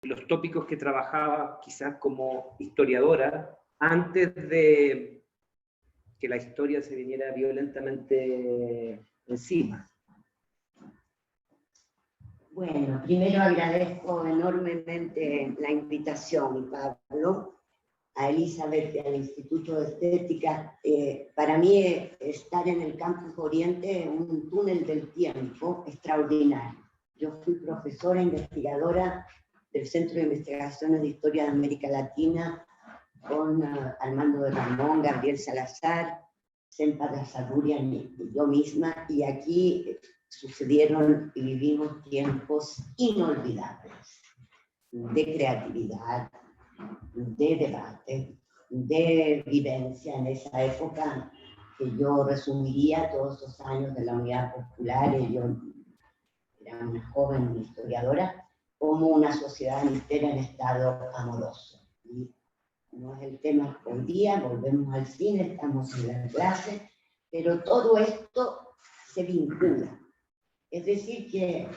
los tópicos que trabajaba quizás como historiadora, antes de que la historia se viniera violentamente encima. Bueno, primero agradezco enormemente la invitación, Pablo, a Elizabeth y al Instituto de Estética. Para mí estar en el Campus Oriente es un túnel del tiempo extraordinario. Yo fui profesora investigadora del Centro de Investigaciones de Historia de América Latina con Armando de Ramón, Gabriel Salazar, Sempa Lazarurian y yo misma, y aquí sucedieron y vivimos tiempos inolvidables de creatividad, de debate, de vivencia en esa época que yo resumiría todos esos años de la Unidad Popular, y yo era una joven historiadora, como una sociedad entera en estado amoroso. Y no es el tema hoy día, volvemos al cine, estamos en la clase, pero todo esto se vincula. Es decir que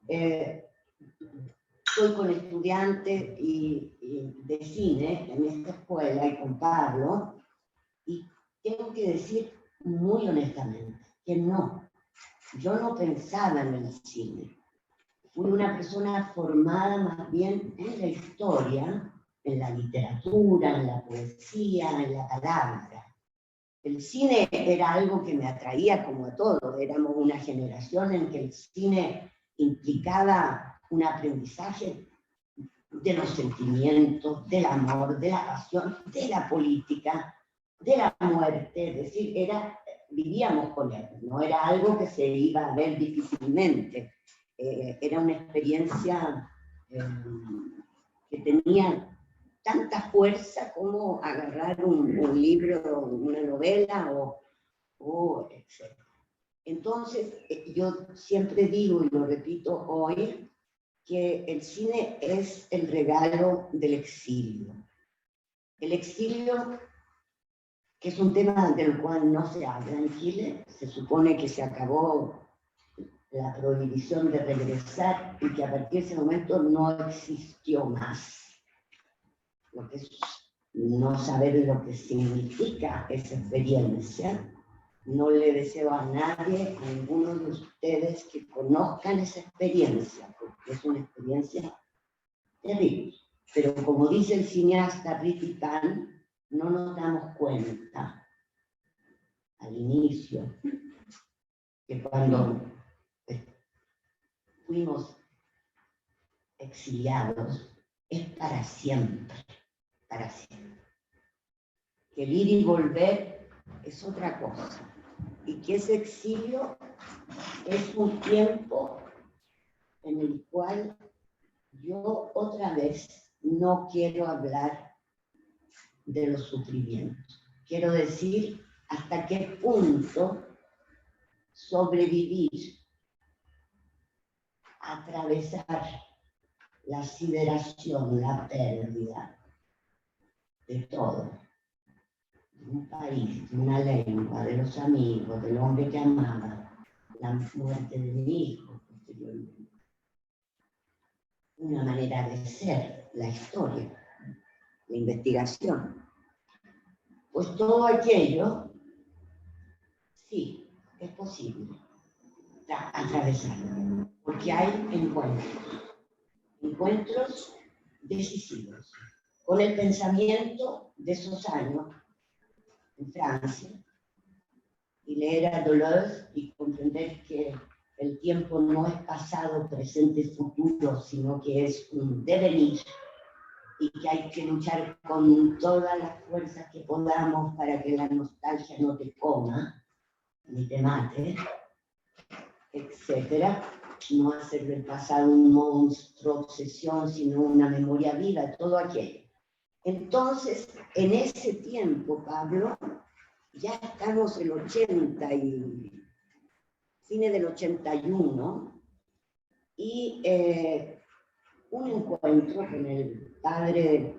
estoy con estudiantes de cine en esta escuela y con Pablo, y tengo que decir muy honestamente que no, yo no pensaba en el cine. Fui una persona formada más bien en la historia, en la literatura, en la poesía, en la palabra. El cine era algo que me atraía como a todos. Éramos una generación en que el cine implicaba un aprendizaje de los sentimientos, del amor, de la pasión, de la política, de la muerte. Es decir, vivíamos con él, no era algo que se iba a ver difícilmente. Era una experiencia que tenía tanta fuerza como agarrar un libro, una novela o etc. Entonces, yo siempre digo, y lo repito hoy, que el cine es el regalo del exilio. El exilio, que es un tema del cual no se habla en Chile, se supone que se acabó la prohibición de regresar y que a partir de ese momento no existió más. Lo que es no saber lo que significa esa experiencia. No le deseo a nadie, a ninguno de ustedes, que conozcan esa experiencia, porque es una experiencia terrible. Pero como dice el cineasta Ricky Kahn, no nos damos cuenta al inicio que cuando fuimos exiliados es para siempre, para siempre. Que el ir y volver es otra cosa, y que ese exilio es un tiempo en el cual yo otra vez no quiero hablar de los sufrimientos. Quiero decir hasta qué punto sobrevivir, atravesar la sideración, la pérdida de todo, de un país, de una lengua, de los amigos, del hombre que amaba, la muerte de mi hijo posteriormente. Una manera de ser, la historia, la investigación. Pues todo aquello, sí, es posible atravesarlo, porque hay encuentros decisivos, con el pensamiento de esos años en Francia, y leer a Deleuze y comprender que el tiempo no es pasado, presente, futuro, sino que es un devenir, y que hay que luchar con todas las fuerzas que podamos para que la nostalgia no te coma, ni te mate, etc. No hacer del pasado un monstruo, obsesión, sino una memoria viva, todo aquello. Entonces, en ese tiempo, Pablo, ya estamos en el 80 y fines del 81, y un encuentro con el padre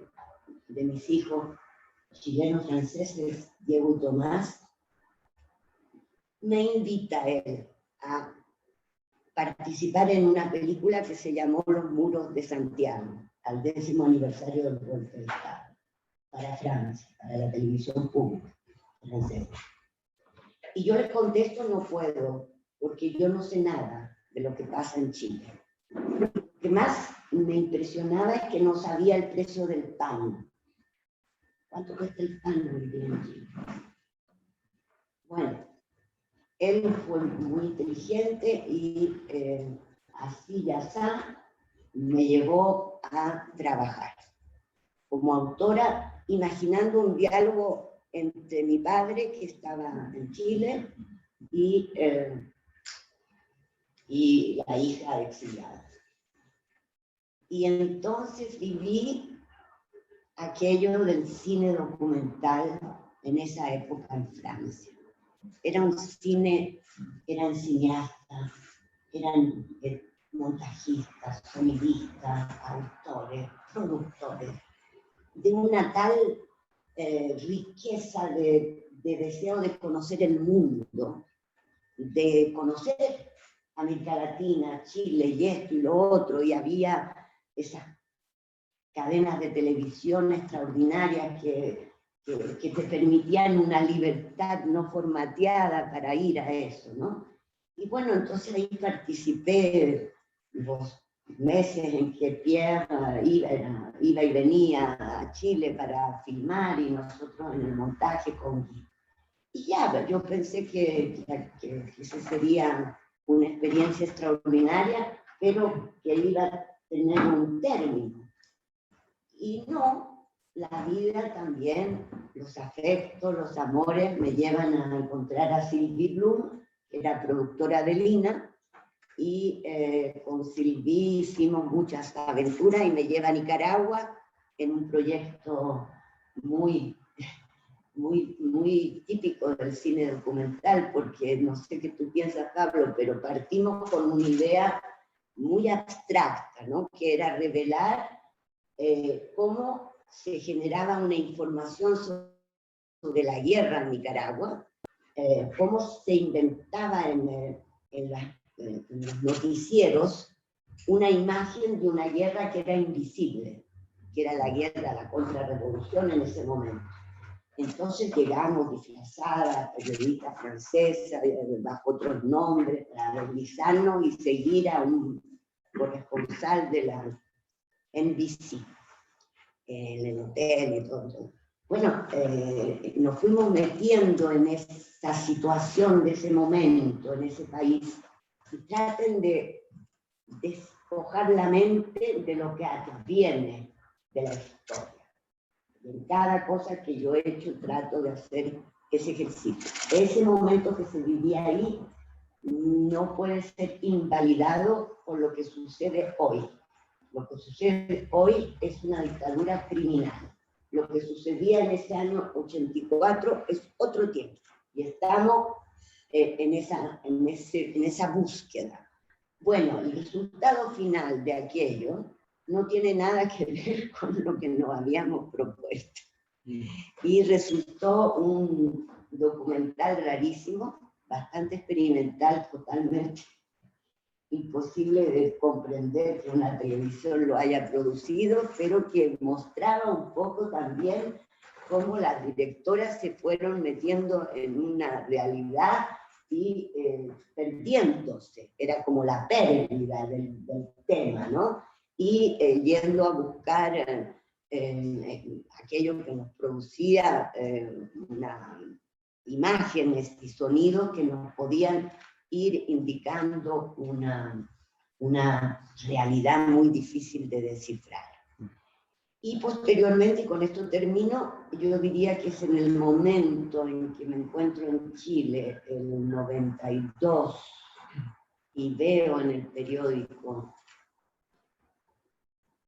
de mis hijos chilenos franceses, Diego y Tomás, me invita a él a participar en una película que se llamó Los Muros de Santiago. al 10º aniversario del golpe de Estado, para Francia, para la televisión pública francesa. Y yo les contesto, no puedo, porque yo no sé nada de lo que pasa en Chile. Lo que más me impresionaba es que no sabía el precio del pan. ¿Cuánto cuesta el pan hoy día en Chile? Bueno, él fue muy inteligente y así y así me llevó a trabajar como autora, imaginando un diálogo entre mi padre, que estaba en Chile, y la hija exiliada. Y entonces viví aquello del cine documental en esa época en Francia. Era un cine, eran cineastas, eran montajistas, sonidistas, autores, productores, de una tal riqueza de deseo de conocer el mundo, de conocer América Latina, Chile y esto y lo otro, y había esas cadenas de televisión extraordinarias que te permitían una libertad no formateada para ir a eso, ¿no? Y bueno, entonces ahí participé los meses en que Pierre iba y venía a Chile para filmar y nosotros en el montaje con... Y ya, yo pensé que eso sería una experiencia extraordinaria, pero que iba a tener un término. Y no, la vida también, los afectos, los amores me llevan a encontrar a Sylvie Bloom, que era productora de Lina, y con Sylvie hicimos muchas aventuras y me lleva a Nicaragua en un proyecto muy típico del cine documental, porque no sé qué tú piensas, Pablo, pero partimos con una idea muy abstracta, ¿no? Que era revelar cómo se generaba una información sobre la guerra en Nicaragua, cómo se inventaba en los noticieros una imagen de una guerra que era invisible, que era la guerra, la contrarrevolución en ese momento. Entonces llegamos disfrazadas, periodistas francesas, bajo otros nombres, para deslizarnos y seguir a un corresponsal de la NBC en el hotel y todo. Bueno, nos fuimos metiendo en esa situación de ese momento, en ese país, y traten de despojar la mente de lo que viene de la historia. En cada cosa que yo he hecho trato de hacer ese ejercicio. Ese momento que se vivía ahí no puede ser invalidado por lo que sucede hoy. Lo que sucede hoy es una dictadura criminal. Lo que sucedía en ese año 84 es otro tiempo. Y estamos en esa búsqueda. Bueno, el resultado final de aquello no tiene nada que ver con lo que nos habíamos propuesto. Y resultó un documental rarísimo, bastante experimental, totalmente imposible de comprender que una televisión lo haya producido, pero que mostraba un poco también cómo las directoras se fueron metiendo en una realidad y perdiéndose, era como la pérdida del tema, ¿no? Y yendo a buscar aquello que nos producía imágenes y sonidos que nos podían ir indicando una realidad muy difícil de descifrar. Y posteriormente, y con esto termino, yo diría que es en el momento en que me encuentro en Chile, el 92, y veo en el periódico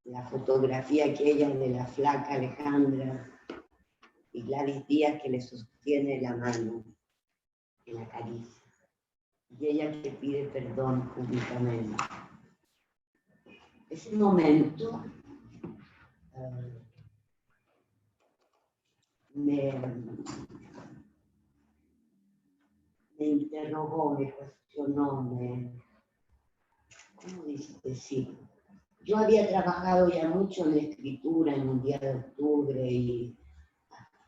la fotografía aquella de la flaca Alejandra y Gladys Díaz que le sostiene la mano, que la acaricia, y ella que pide perdón públicamente. Ese momento me interrogó, me cuestionó, ¿cómo decir? yo había trabajado ya mucho en la escritura en un día de octubre y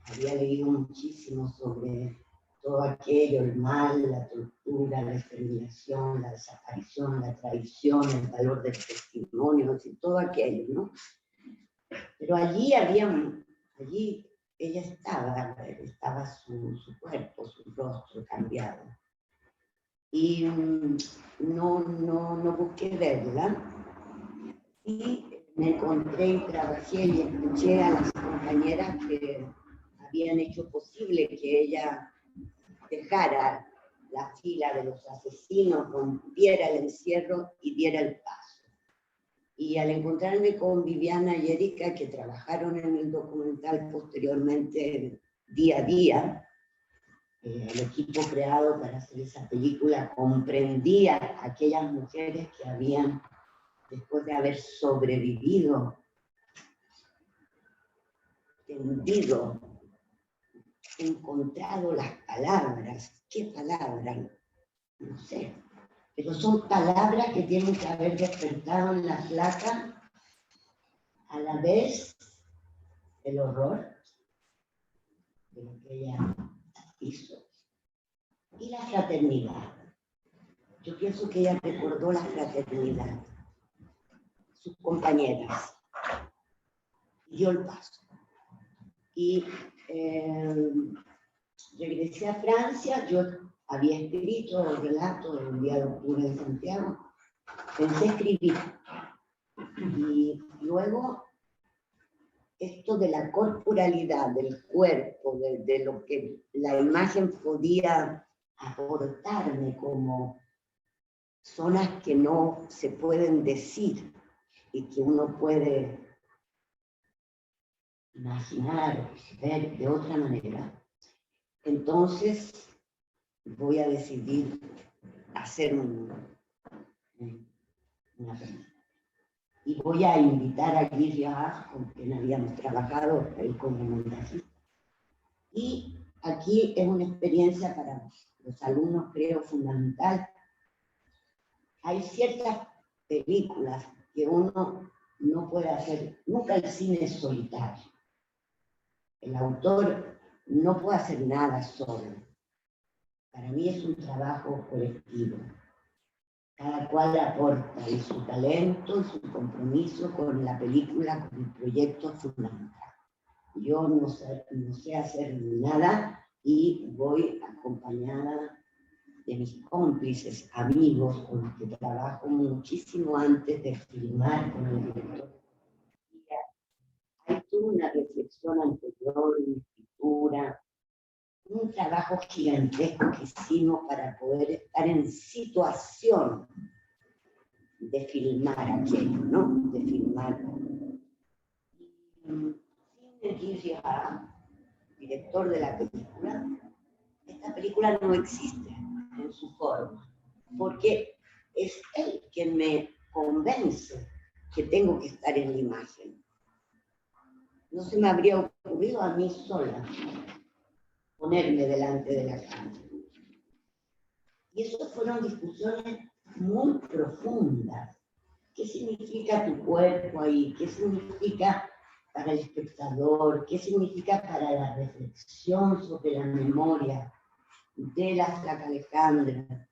había leído muchísimo sobre todo aquello, el mal, la tortura, la exterminación, la desaparición, la traición, el valor del testimonio, y todo aquello, ¿no? Pero allí ella estaba su cuerpo, su rostro cambiado. Y no busqué verla, y me encontré y trabajé y escuché a las compañeras que habían hecho posible que ella dejara la fila de los asesinos, rompiera el encierro y diera el paso. Y al encontrarme con Viviana y Erika, que trabajaron en el documental posteriormente día a día, el equipo creado para hacer esa película comprendía a aquellas mujeres que habían, después de haber sobrevivido, entendido, encontrado las palabras. ¿Qué palabras? No sé. Pero son palabras que tienen que haber despertado en la flaca a la vez el horror de lo que ella hizo y la fraternidad. Yo pienso que ella recordó la fraternidad, sus compañeras, y dio el paso. Y regresé a Francia, yo había escrito el relato del día de octubre en Santiago, pensé escribir, y luego esto de la corporalidad, del cuerpo, de lo que la imagen podía aportarme como zonas que no se pueden decir y que uno puede imaginar, ver de otra manera. Entonces voy a decidir hacer una película. Y voy a invitar a Guy Rijard, con quien habíamos trabajado, él como montajista. Y aquí es una experiencia para los alumnos, creo, fundamental. Hay ciertas películas que uno no puede hacer, nunca el cine es solitario. El autor no puede hacer nada solo. Para mí es un trabajo colectivo. Cada cual aporta y su talento y su compromiso con la película, con el proyecto fundamental. Yo no sé hacer nada y voy acompañada de mis cómplices, amigos con los que trabajo muchísimo antes de filmar con el director. Hay toda una reflexión anterior, una escritura, un trabajo gigantesco que hicimos para poder estar en situación de filmar aquello, ¿no? De filmar. Sin Guy Rijard, director de la película, esta película no existe en su forma, porque es él quien me convence que tengo que estar en la imagen. No se me habría ocurrido a mí sola ponerme delante de la cámara. Y eso fueron discusiones muy profundas. ¿Qué significa tu cuerpo ahí? ¿Qué significa para el espectador? ¿Qué significa para la reflexión sobre la memoria de la flaca Alejandra?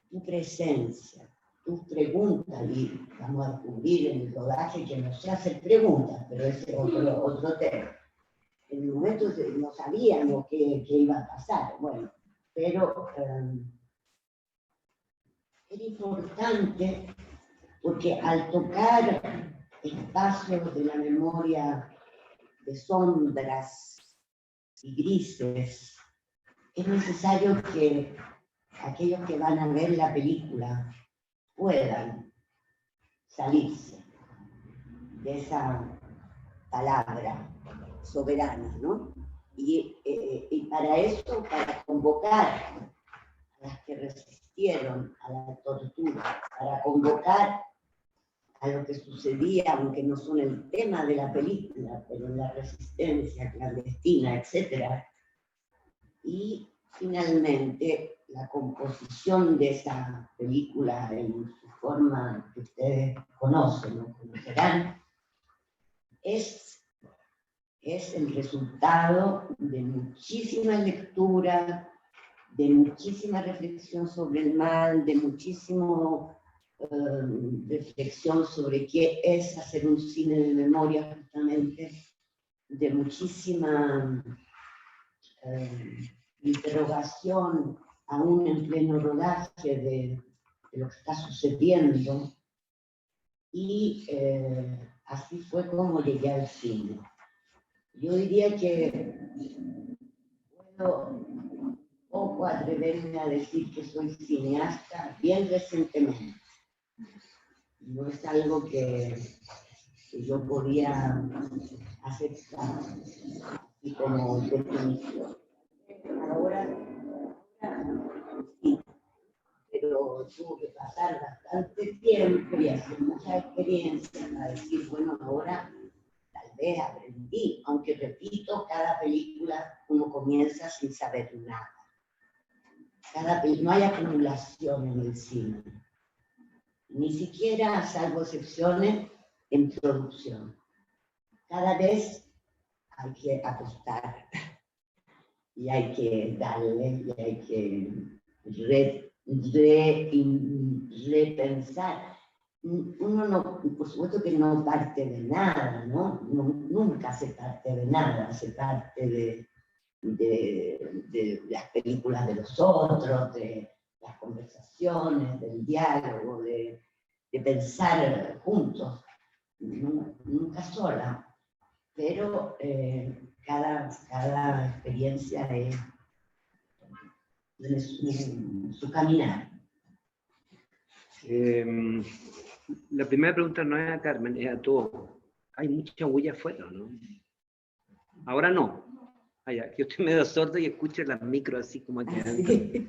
Tu presencia, tus preguntas, y vamos a descubrir en el rodaje que no sé hacer preguntas, pero ese es otro tema. En el momento no sabíamos qué iba a pasar, bueno, pero era importante porque al tocar espacios de la memoria de sombras y grises, es necesario que aquellos que van a ver la película puedan salirse de esa palabra soberana, ¿no? Y para eso, para convocar a las que resistieron a la tortura, para convocar a lo que sucedía, aunque no son el tema de la película, pero la resistencia clandestina, etc. Y finalmente la composición de esa película en su forma que ustedes conocen o conocerán, es el resultado de muchísima lectura, de muchísima reflexión sobre el mal, de muchísimo reflexión sobre qué es hacer un cine de memoria justamente, de muchísima interrogación aún en pleno rodaje de lo que está sucediendo, y así fue como llegué al cine. Yo diría que puedo poco atreverme a decir que soy cineasta bien recientemente. No es algo que yo podía aceptar y como definición. Ahora sí, pero tuvo que pasar bastante tiempo y hacer mucha experiencia para decir, bueno, ahora tal vez aprendí, aunque repito, cada película uno comienza sin saber nada. No hay acumulación en el cine, ni siquiera, salvo excepciones, en producción. Cada vez hay que apostar y hay que darle y hay que repensar. Uno no, por supuesto que no parte de nada, ¿no? Nunca se parte de nada, se parte de las películas de los otros, de las conversaciones, del diálogo, de pensar juntos, nunca sola, pero cada experiencia tiene su caminar. La primera pregunta no es a Carmen, es a todos. Hay mucha huella afuera, ¿no? Ahora no. Yo estoy medio sordo y escucho las micros así como que ¿Sí?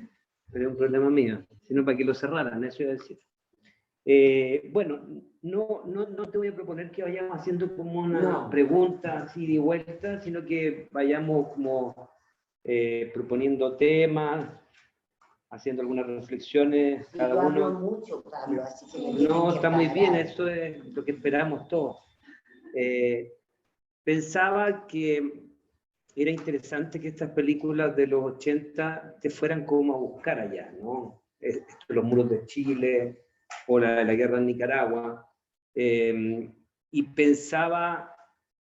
pero es un problema mío, sino para que lo cerraran, eso iba a decir. Bueno, no te voy a proponer que vayamos haciendo como una pregunta así de vuelta, sino que vayamos como proponiendo temas, haciendo algunas reflexiones, Sí, cada yo uno. hablo mucho, Pablo, así que No, está muy bien, parar. eso es lo que esperamos todos. Pensaba que era interesante que estas películas de los 80 te fueran como a buscar allá, ¿no? Los muros de Chile o la de la guerra en Nicaragua. Y pensaba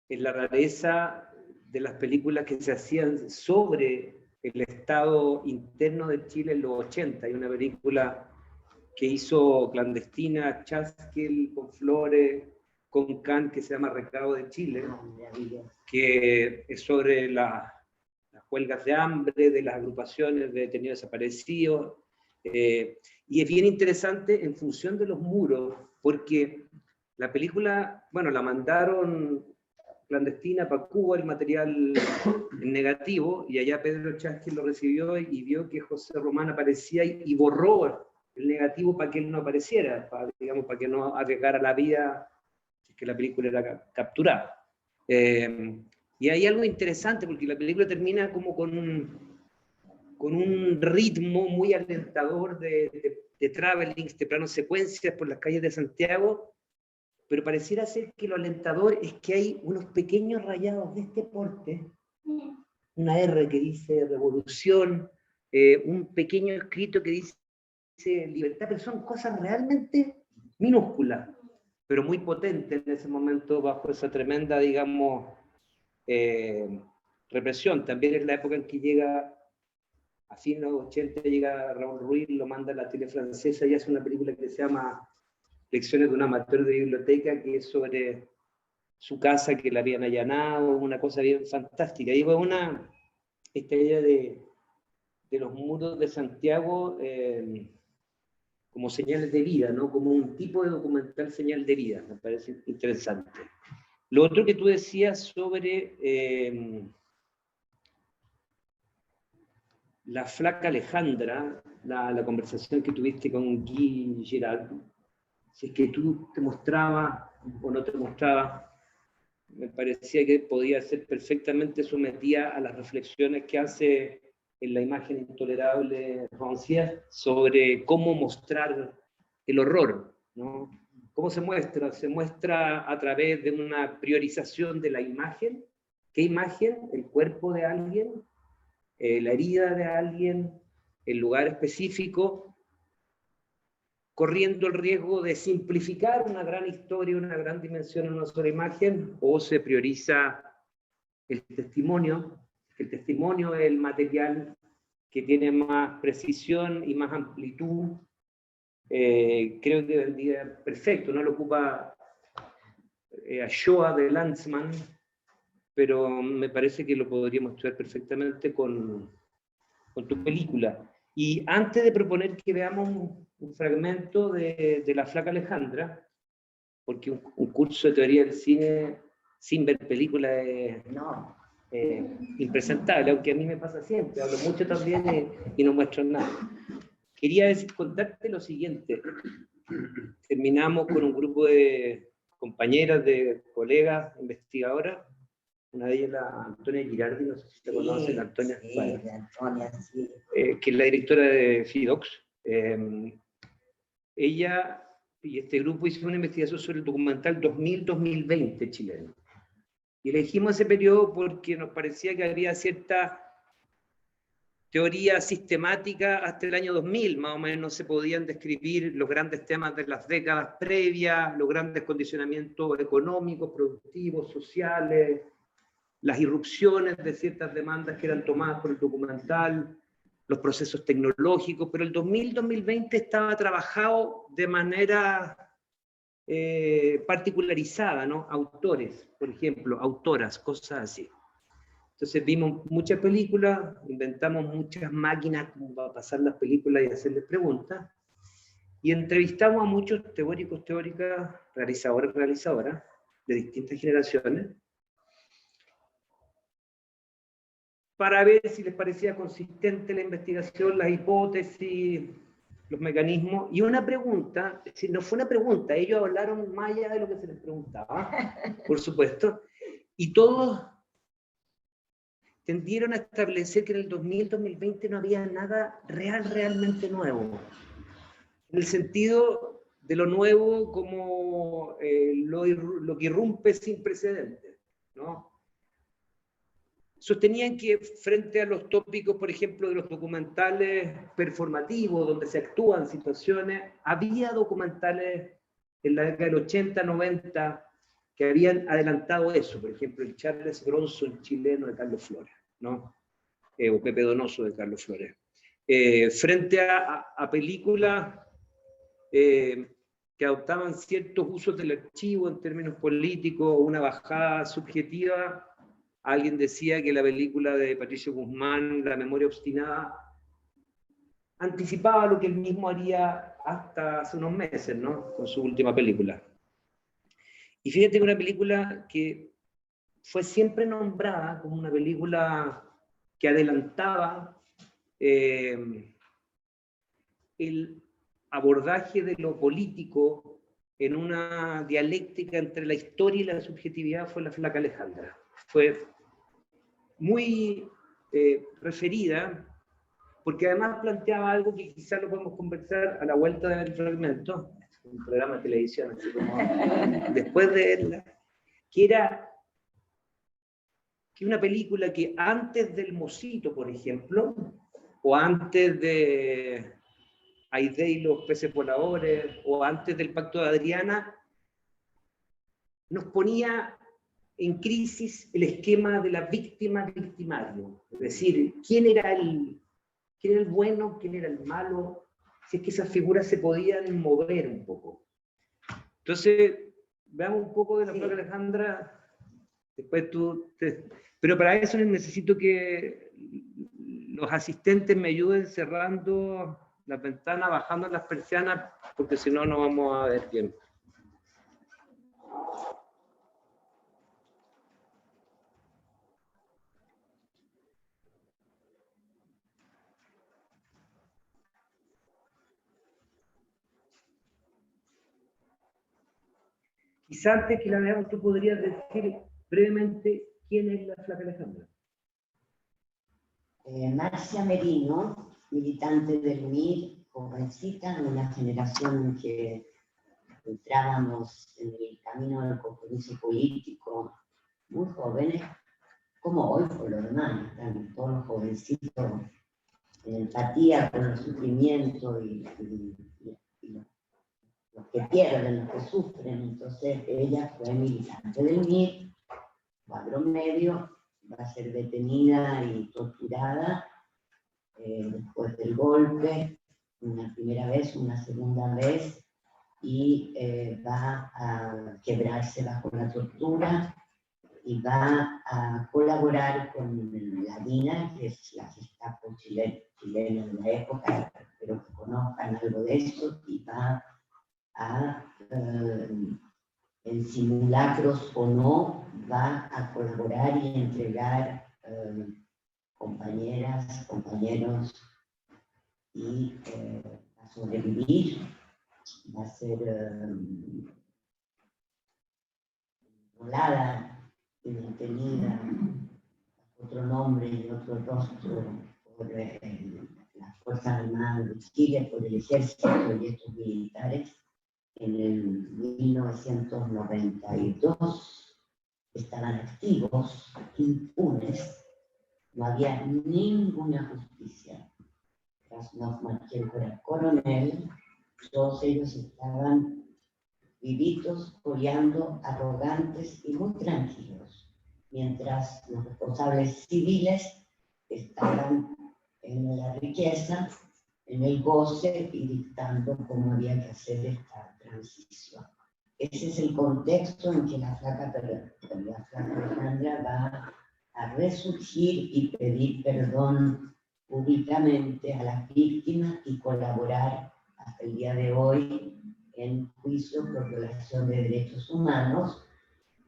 en la rareza de las películas que se hacían sobre el estado interno de Chile en los 80. Hay una película que hizo clandestina Chaskel con Flores, con Can, que se llama Recado de Chile, que es sobre las huelgas de hambre de las agrupaciones de detenidos desaparecidos. Y es bien interesante en función de los muros, porque la película, bueno, la mandaron clandestina para Cuba, el material negativo, y allá Pedro Chaskel lo recibió y vio que José Román aparecía y borró el negativo para que él no apareciera, para que no arriesgara la vida, que la película era capturada. Y hay algo interesante, porque la película termina como con un ritmo muy alentador de travelings, de planos secuencias por las calles de Santiago, pero pareciera ser que lo alentador es que hay unos pequeños rayados de este porte, una R que dice revolución, un pequeño escrito que dice libertad, pero son cosas realmente minúsculas, pero muy potentes en ese momento bajo esa tremenda, digamos, represión. También es la época en que llega, a fines de los 80, llega Raúl Ruiz, lo manda a la tele francesa y hace una película que se llama Lecciones de un amateur de biblioteca, que es sobre su casa que la habían allanado, una cosa bien fantástica. Y esta idea de los muros de Santiago como señales de vida, ¿no? Como un tipo de documental señal de vida, me parece interesante. Lo otro que tú decías sobre la flaca Alejandra, la conversación que tuviste con Guy Girard, si es que tú te mostrabas o no te mostrabas, me parecía que podía ser perfectamente sometida a las reflexiones que hace en la imagen intolerable Rancière sobre cómo mostrar el horror, ¿no? ¿Cómo se muestra? Se muestra a través de una priorización de la imagen. ¿Qué imagen? El cuerpo de alguien, la herida de alguien, el lugar específico, corriendo el riesgo de simplificar una gran historia, una gran dimensión en una sola imagen, o se prioriza el testimonio, que el testimonio es el material que tiene más precisión y más amplitud. Creo que vendría perfecto, no lo ocupa a Shoah de Lanzmann, pero me parece que lo podríamos estudiar perfectamente con tu película. Y antes de proponer que veamos un fragmento de La Flaca Alejandra, porque un curso de teoría del cine sin ver películas es No. impresentable, aunque a mí me pasa siempre, hablo mucho también y no muestro nada. Quería contarte lo siguiente. Terminamos con un grupo de compañeras, de colegas, investigadoras. Una de ellas, la Antonia Girardi, no sé si te conocen, Antonia. Sí, Bueno, Antonia, sí. que es la directora de FIDOX. Ella y este grupo hicieron una investigación sobre el documental 2000-2020 chileno. Y elegimos ese periodo porque nos parecía que había cierta teoría sistemática hasta el año 2000, más o menos se podían describir los grandes temas de las décadas previas, los grandes condicionamientos económicos, productivos, sociales, las irrupciones de ciertas demandas que eran tomadas por el documental, los procesos tecnológicos, pero el 2000-2020 estaba trabajado de manera particularizada, ¿no? Autores, por ejemplo, autoras, cosas así. Entonces vimos muchas películas, inventamos muchas máquinas como para pasar las películas y hacerles preguntas, y entrevistamos a muchos teóricos, teóricas, realizadores, realizadoras, de distintas generaciones, para ver si les parecía consistente la investigación, las hipótesis, los mecanismos. Y una pregunta, si no fue una pregunta, ellos hablaron más allá de lo que se les preguntaba, por supuesto, y todos tendieron a establecer que en el 2000-2020 no había nada realmente nuevo. En el sentido de lo nuevo como lo que irrumpe sin precedentes, ¿no? Sostenían que frente a los tópicos, por ejemplo, de los documentales performativos, donde se actúan situaciones, había documentales en la década del 80, 90, que habían adelantado eso. Por ejemplo, el Charles Bronson chileno de Carlos Flores, ¿no? O Pepe Donoso de Carlos Flores. Frente a películas que adoptaban ciertos usos del archivo en términos políticos, una bajada subjetiva. Alguien decía que la película de Patricio Guzmán, La memoria obstinada, anticipaba lo que él mismo haría hasta hace unos meses, ¿no? Con su última película. Y fíjate que una película que fue siempre nombrada como una película que adelantaba el abordaje de lo político en una dialéctica entre la historia y la subjetividad fue La Flaca Alejandra. Fue muy referida, porque además planteaba algo que quizás lo podemos conversar a la vuelta de ver el fragmento, un programa de televisión, así como después de verla, que era que una película que antes del Mosito, por ejemplo, o antes de Aide y los peces voladores, o antes del Pacto de Adriana, nos ponía en crisis el esquema de la víctima-victimario. Es decir, ¿quién era el bueno, quién era el malo? Si es que esas figuras se podían mover un poco. Entonces, veamos un poco de La Flaca Alejandra, después pero para eso necesito que los asistentes me ayuden cerrando las ventanas, bajando las persianas, porque si no, no vamos a ver bien. Quizás antes que la veamos, tú podrías decir brevemente quién es La Flaca Alejandra. Marcia Merino, militante del MIR, jovencita, en una generación en que entrábamos en el camino del compromiso político, muy jóvenes, como hoy por lo demás, están todos los jovencitos en empatía con el sufrimiento y los que pierden, los que sufren. Entonces ella fue militante del MIR, cuadro medio, va a ser detenida y torturada después del golpe, una primera vez, una segunda vez, y va a quebrarse bajo la tortura y va a colaborar con la DINA, que es la Gestapo chilena de la época, espero que conozcan algo de eso, y va a, en simulacros o no, va a colaborar y entregar compañeras, compañeros, y a sobrevivir, va a ser volada y detenida, otro nombre y otro rostro por las Fuerzas Armadas de Chile, por el Ejército y estos militares. En el 1992 estaban activos, impunes, no había ninguna justicia. Krasnov, quien fuera coronel, todos ellos estaban vivitos, coleando, arrogantes y muy tranquilos, mientras los responsables civiles estaban en la riqueza, en el goce y dictando cómo había que hacer esta transición. Ese es el contexto en que la flaca Alejandra va a resurgir y pedir perdón públicamente a las víctimas y colaborar hasta el día de hoy en juicio por violación de derechos humanos.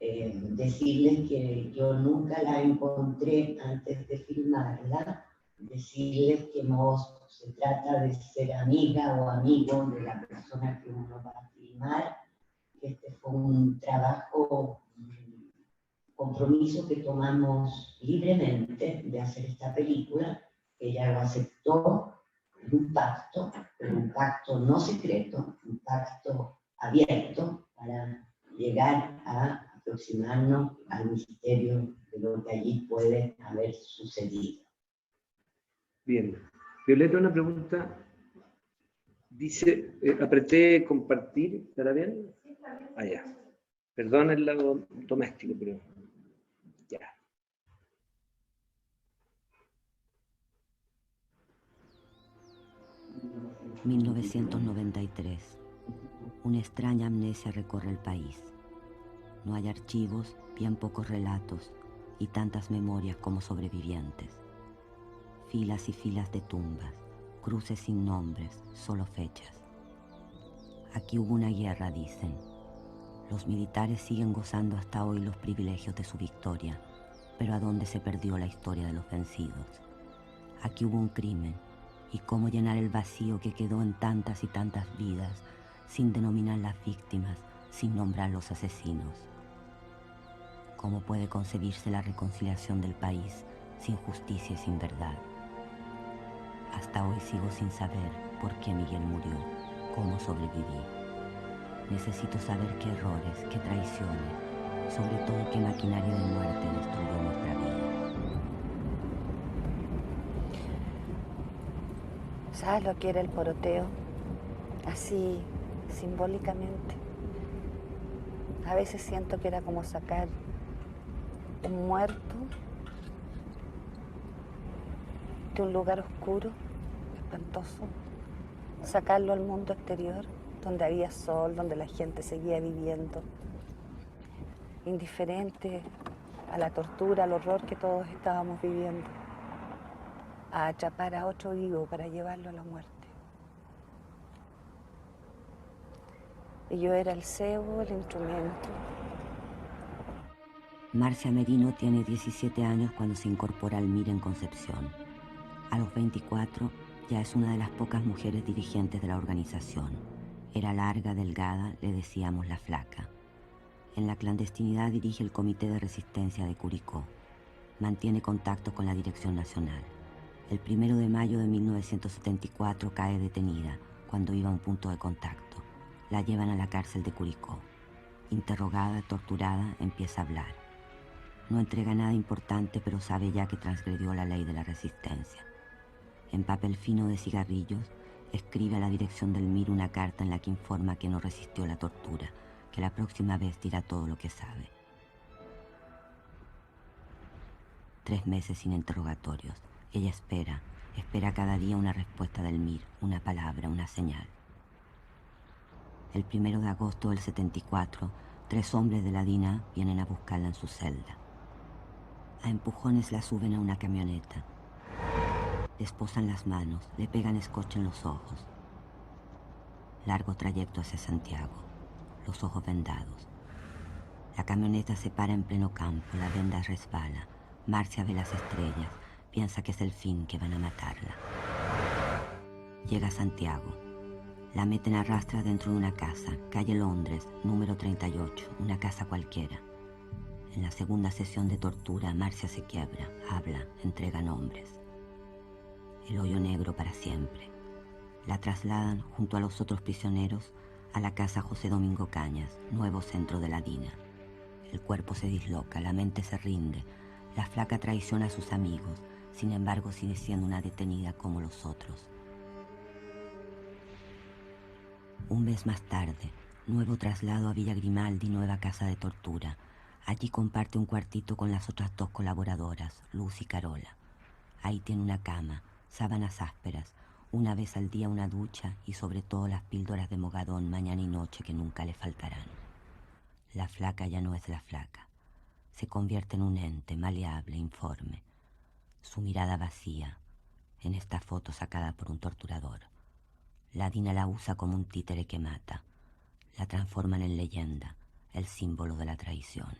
Decirles que yo nunca la encontré antes de filmarla, decirles que no se trata de ser amiga o amigo de la persona que uno va a filmar, que este fue un trabajo, un compromiso que tomamos libremente de hacer esta película. Ella lo aceptó en un pacto, pero un pacto no secreto, un pacto abierto para llegar a aproximarnos al misterio de lo que allí puede haber sucedido. Bien. Violeta, una pregunta. Dice, apreté compartir, ¿estará bien? Sí, está bien. Ah, ya. Perdón el lado doméstico, pero ya. ...1993... una extraña amnesia recorre el país. No hay archivos, bien pocos relatos y tantas memorias como sobrevivientes. Filas y filas de tumbas, cruces sin nombres, solo fechas. Aquí hubo una guerra, dicen. Los militares siguen gozando hasta hoy los privilegios de su victoria, pero ¿a dónde se perdió la historia de los vencidos? Aquí hubo un crimen, y cómo llenar el vacío que quedó en tantas y tantas vidas, sin denominar las víctimas, sin nombrar los asesinos. ¿Cómo puede concebirse la reconciliación del país sin justicia y sin verdad? Hasta hoy sigo sin saber por qué Miguel murió, cómo sobreviví. Necesito saber qué errores, qué traiciones, sobre todo qué maquinaria de muerte destruyó nuestra vida. ¿Sabes lo que era el poroteo? Así, simbólicamente. A veces siento que era como sacar un muerto de un lugar oscuro, espantoso, sacarlo al mundo exterior, donde había sol, donde la gente seguía viviendo, indiferente a la tortura, al horror que todos estábamos viviendo, a atrapar a otro vivo para llevarlo a la muerte. Y yo era el cebo, el instrumento. Marcia Merino tiene 17 años cuando se incorpora al MIR en Concepción. A los 24 ya es una de las pocas mujeres dirigentes de la organización. Era larga, delgada, le decíamos la flaca. En la clandestinidad dirige el Comité de Resistencia de Curicó. Mantiene contacto con la Dirección Nacional. El 1 de mayo de 1974 cae detenida cuando iba a un punto de contacto. La llevan a la cárcel de Curicó. Interrogada, torturada, empieza a hablar. No entrega nada importante, pero sabe ya que transgredió la ley de la resistencia. En papel fino de cigarrillos, escribe a la dirección del MIR una carta en la que informa que no resistió la tortura, que la próxima vez dirá todo lo que sabe. 3 meses sin interrogatorios. Ella espera cada día una respuesta del MIR, una palabra, una señal. El 1 de agosto del 74, 3 hombres de la DINA vienen a buscarla en su celda. A empujones la suben a una camioneta. Le esposan las manos, le pegan escocha en los ojos. Largo trayecto hacia Santiago, los ojos vendados. La camioneta se para en pleno campo, la venda resbala. Marcia ve las estrellas, piensa que es el fin, que van a matarla. Llega a Santiago. La meten a rastras dentro de una casa, calle Londres, número 38, una casa cualquiera. En la segunda sesión de tortura, Marcia se quiebra, habla, entrega nombres. El hoyo negro para siempre. La trasladan, junto a los otros prisioneros, a la casa José Domingo Cañas, nuevo centro de la DINA. El cuerpo se disloca, la mente se rinde. La flaca traiciona a sus amigos, sin embargo sigue siendo una detenida como los otros. Un mes más tarde, nuevo traslado a Villa Grimaldi, nueva casa de tortura. Allí comparte un cuartito con las otras 2 colaboradoras, Luz y Carola. Ahí tiene una cama, sábanas ásperas, una vez al día una ducha y sobre todo las píldoras de Mogadón mañana y noche que nunca le faltarán. La flaca ya no es la flaca. Se convierte en un ente maleable, informe. Su mirada vacía, en esta foto sacada por un torturador. La DINA la usa como un títere que mata. La transforman en leyenda, el símbolo de la traición.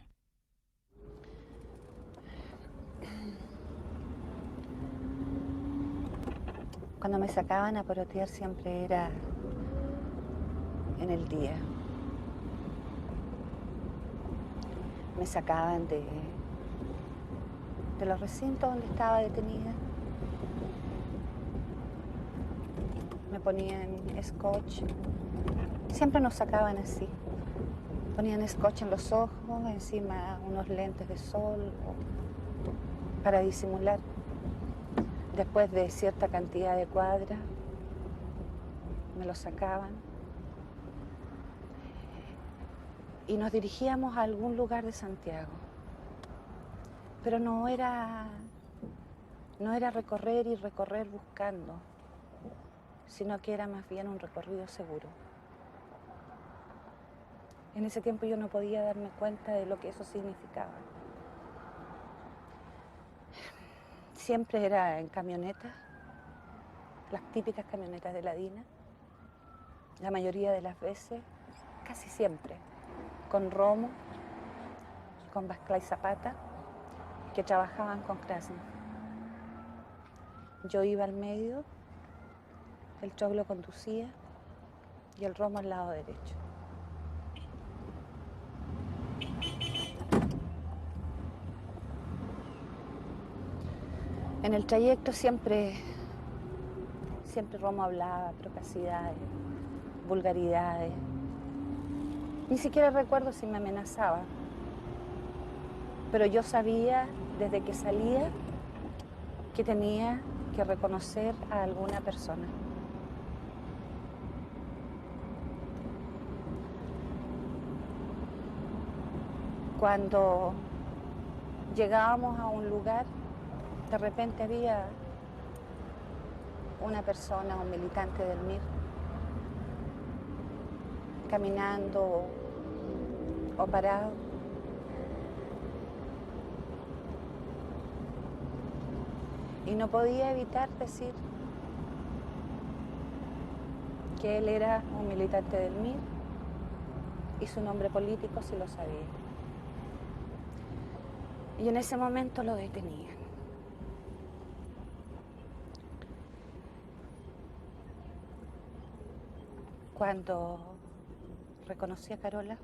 Cuando me sacaban a porotear siempre era en el día. Me sacaban de los recintos donde estaba detenida. Me ponían scotch. Siempre nos sacaban así. Ponían scotch en los ojos, encima unos lentes de sol para disimular. Después de cierta cantidad de cuadras, me lo sacaban. Y nos dirigíamos a algún lugar de Santiago. Pero no era recorrer y recorrer buscando, sino que era más bien un recorrido seguro. En ese tiempo yo no podía darme cuenta de lo que eso significaba. Siempre era en camionetas, las típicas camionetas de la DINA. La mayoría de las veces, casi siempre, con Romo, con Basclay Zapata, que trabajaban con Krasny. Yo iba al medio, el Choclo conducía y el Romo al lado derecho. En el trayecto siempre Romo hablaba procacidades, vulgaridades. Ni siquiera recuerdo si me amenazaba, pero yo sabía desde que salía que tenía que reconocer a alguna persona. Cuando llegábamos a un lugar, de repente había una persona, un militante del MIR, caminando o parado. Y no podía evitar decir que él era un militante del MIR y su nombre político sí lo sabía. Y en ese momento lo detenían. Cuando reconocí a Carola,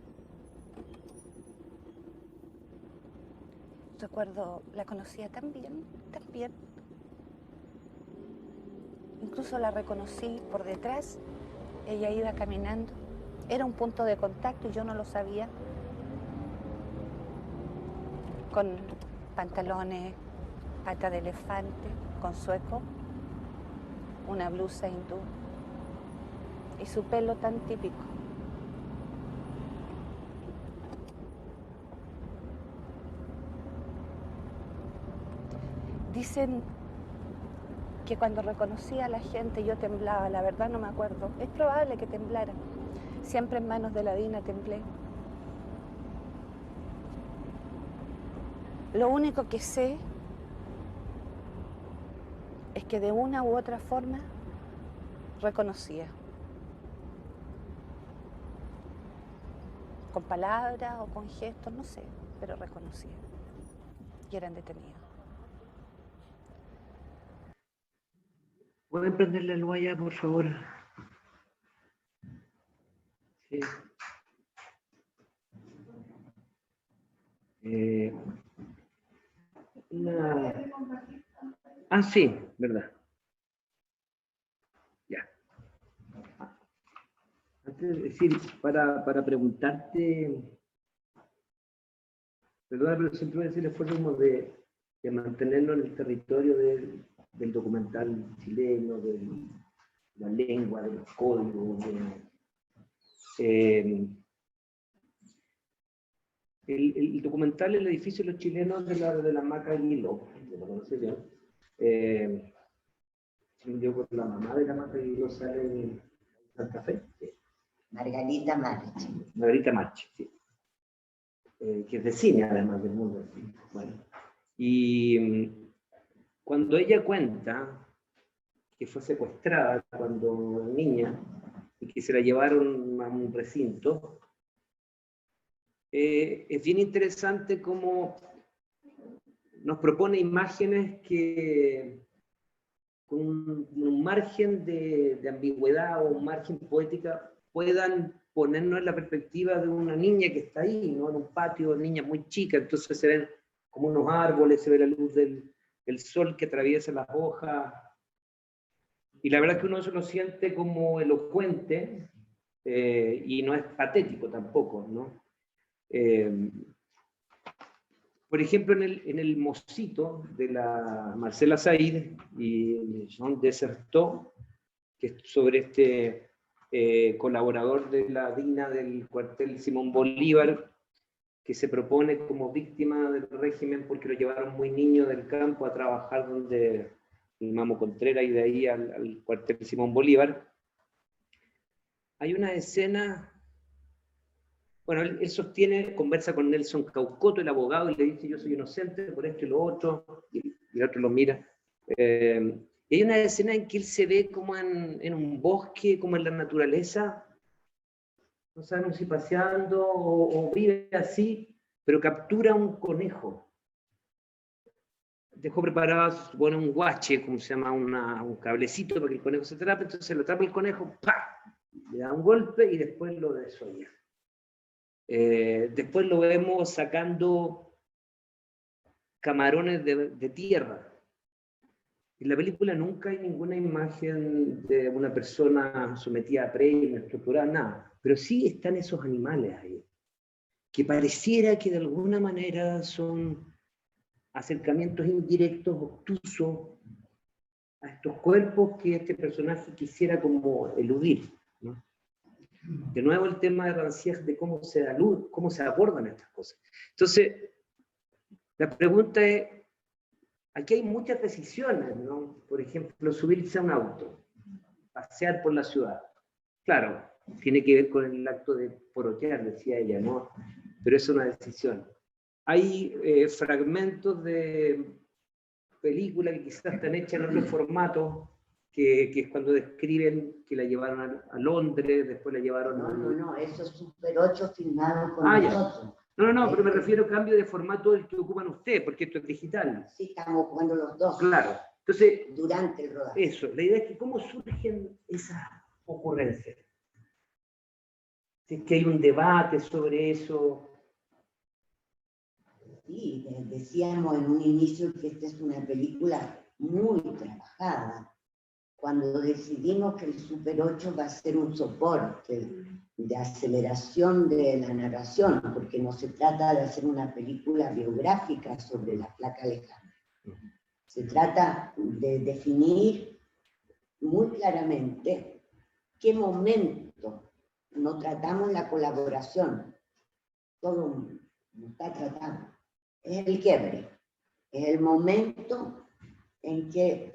recuerdo, la conocía tan bien, incluso la reconocí por detrás, ella iba caminando, era un punto de contacto y yo no lo sabía, con pantalones, pata de elefante, con sueco, una blusa hindú y su pelo tan típico. Dicen que cuando reconocía a la gente yo temblaba, la verdad no me acuerdo. Es probable que temblara. Siempre en manos de la Dina temblé. Lo único que sé es que de una u otra forma reconocía. Con palabras o con gestos, no sé, pero reconocía. Y eran detenidos. ¿Pueden prender la luz allá, por favor? Sí. Ah, sí, verdad. Ya. Antes de decir, para preguntarte, perdona, pero siempre voy a decir el esfuerzo como de mantenernos en el territorio del documental chileno, de la lengua, de los códigos. El documental El edificio de los chilenos de la Maca Aguiló, que lo conoce bien, yo con la mamá de la Maca Aguiló sale en Santa Fe. Sí. Margarita Marchi. Margarita Marchi, sí. Que es de cine además del mundo. Bueno, y cuando ella cuenta que fue secuestrada cuando niña y que se la llevaron a un recinto, es bien interesante cómo nos propone imágenes que con un margen de ambigüedad o un margen poética puedan ponernos en la perspectiva de una niña que está ahí, ¿no? En un patio, niña muy chica, entonces se ven como unos árboles, se ve la luz del sol que atraviesa las hojas, y la verdad es que uno se lo siente como elocuente, y no es patético tampoco, ¿no? Por ejemplo, en el Mocito de la Marcela Said y Jean Desertot, que es sobre este colaborador de la DINA del cuartel Simón Bolívar, que se propone como víctima del régimen porque lo llevaron muy niño del campo a trabajar donde el Mamo Contreras y de ahí al cuartel Simón Bolívar. Hay una escena. Bueno, él sostiene, conversa con Nelson Caucoto, el abogado, y le dice: yo soy inocente por esto y lo otro, y el otro lo mira. Y hay una escena en que él se ve como en un bosque, como en la naturaleza, no sabemos si paseando o vive así, pero captura un conejo. Dejó preparado, se supone, un guache, como se llama, un cablecito para que el conejo se atrape, entonces lo atrapa el conejo, ¡pah! Le da un golpe y después lo desolla. Después lo vemos sacando camarones de tierra. En la película nunca hay ninguna imagen de una persona sometida a premio, estructurada, nada. Pero sí están esos animales ahí, que pareciera que de alguna manera son acercamientos indirectos, obtusos, a estos cuerpos que este personaje quisiera como eludir, ¿no? De nuevo el tema de Rancière, de cómo se abordan estas cosas. Entonces, la pregunta es, aquí hay muchas decisiones, ¿no? Por ejemplo, subirse a un auto, pasear por la ciudad. Claro, tiene que ver con el acto de porotear, decía ella, ¿no? Pero es una decisión. Hay fragmentos de películas que quizás están hechas en otro formato, que es cuando describen que la llevaron a Londres, después la llevaron a... No, eso es Super 8 filmado con nosotros. No, pero me refiero a cambio de formato del que ocupan ustedes, porque esto es digital. Sí, estamos jugando los dos. Claro. Entonces, durante el rodaje. Eso, la idea es que cómo surgen esas ocurrencias. Si es que hay un debate sobre eso. Sí, decíamos en un inicio que esta es una película muy trabajada. cuando decidimos que el Super 8 va a ser un soporte de aceleración de la narración, porque no se trata de hacer una película biográfica sobre la flaca Alejandra. Se trata de definir muy claramente qué momento no tratamos la colaboración. Todo no está tratado. Es el quiebre. Es el momento en que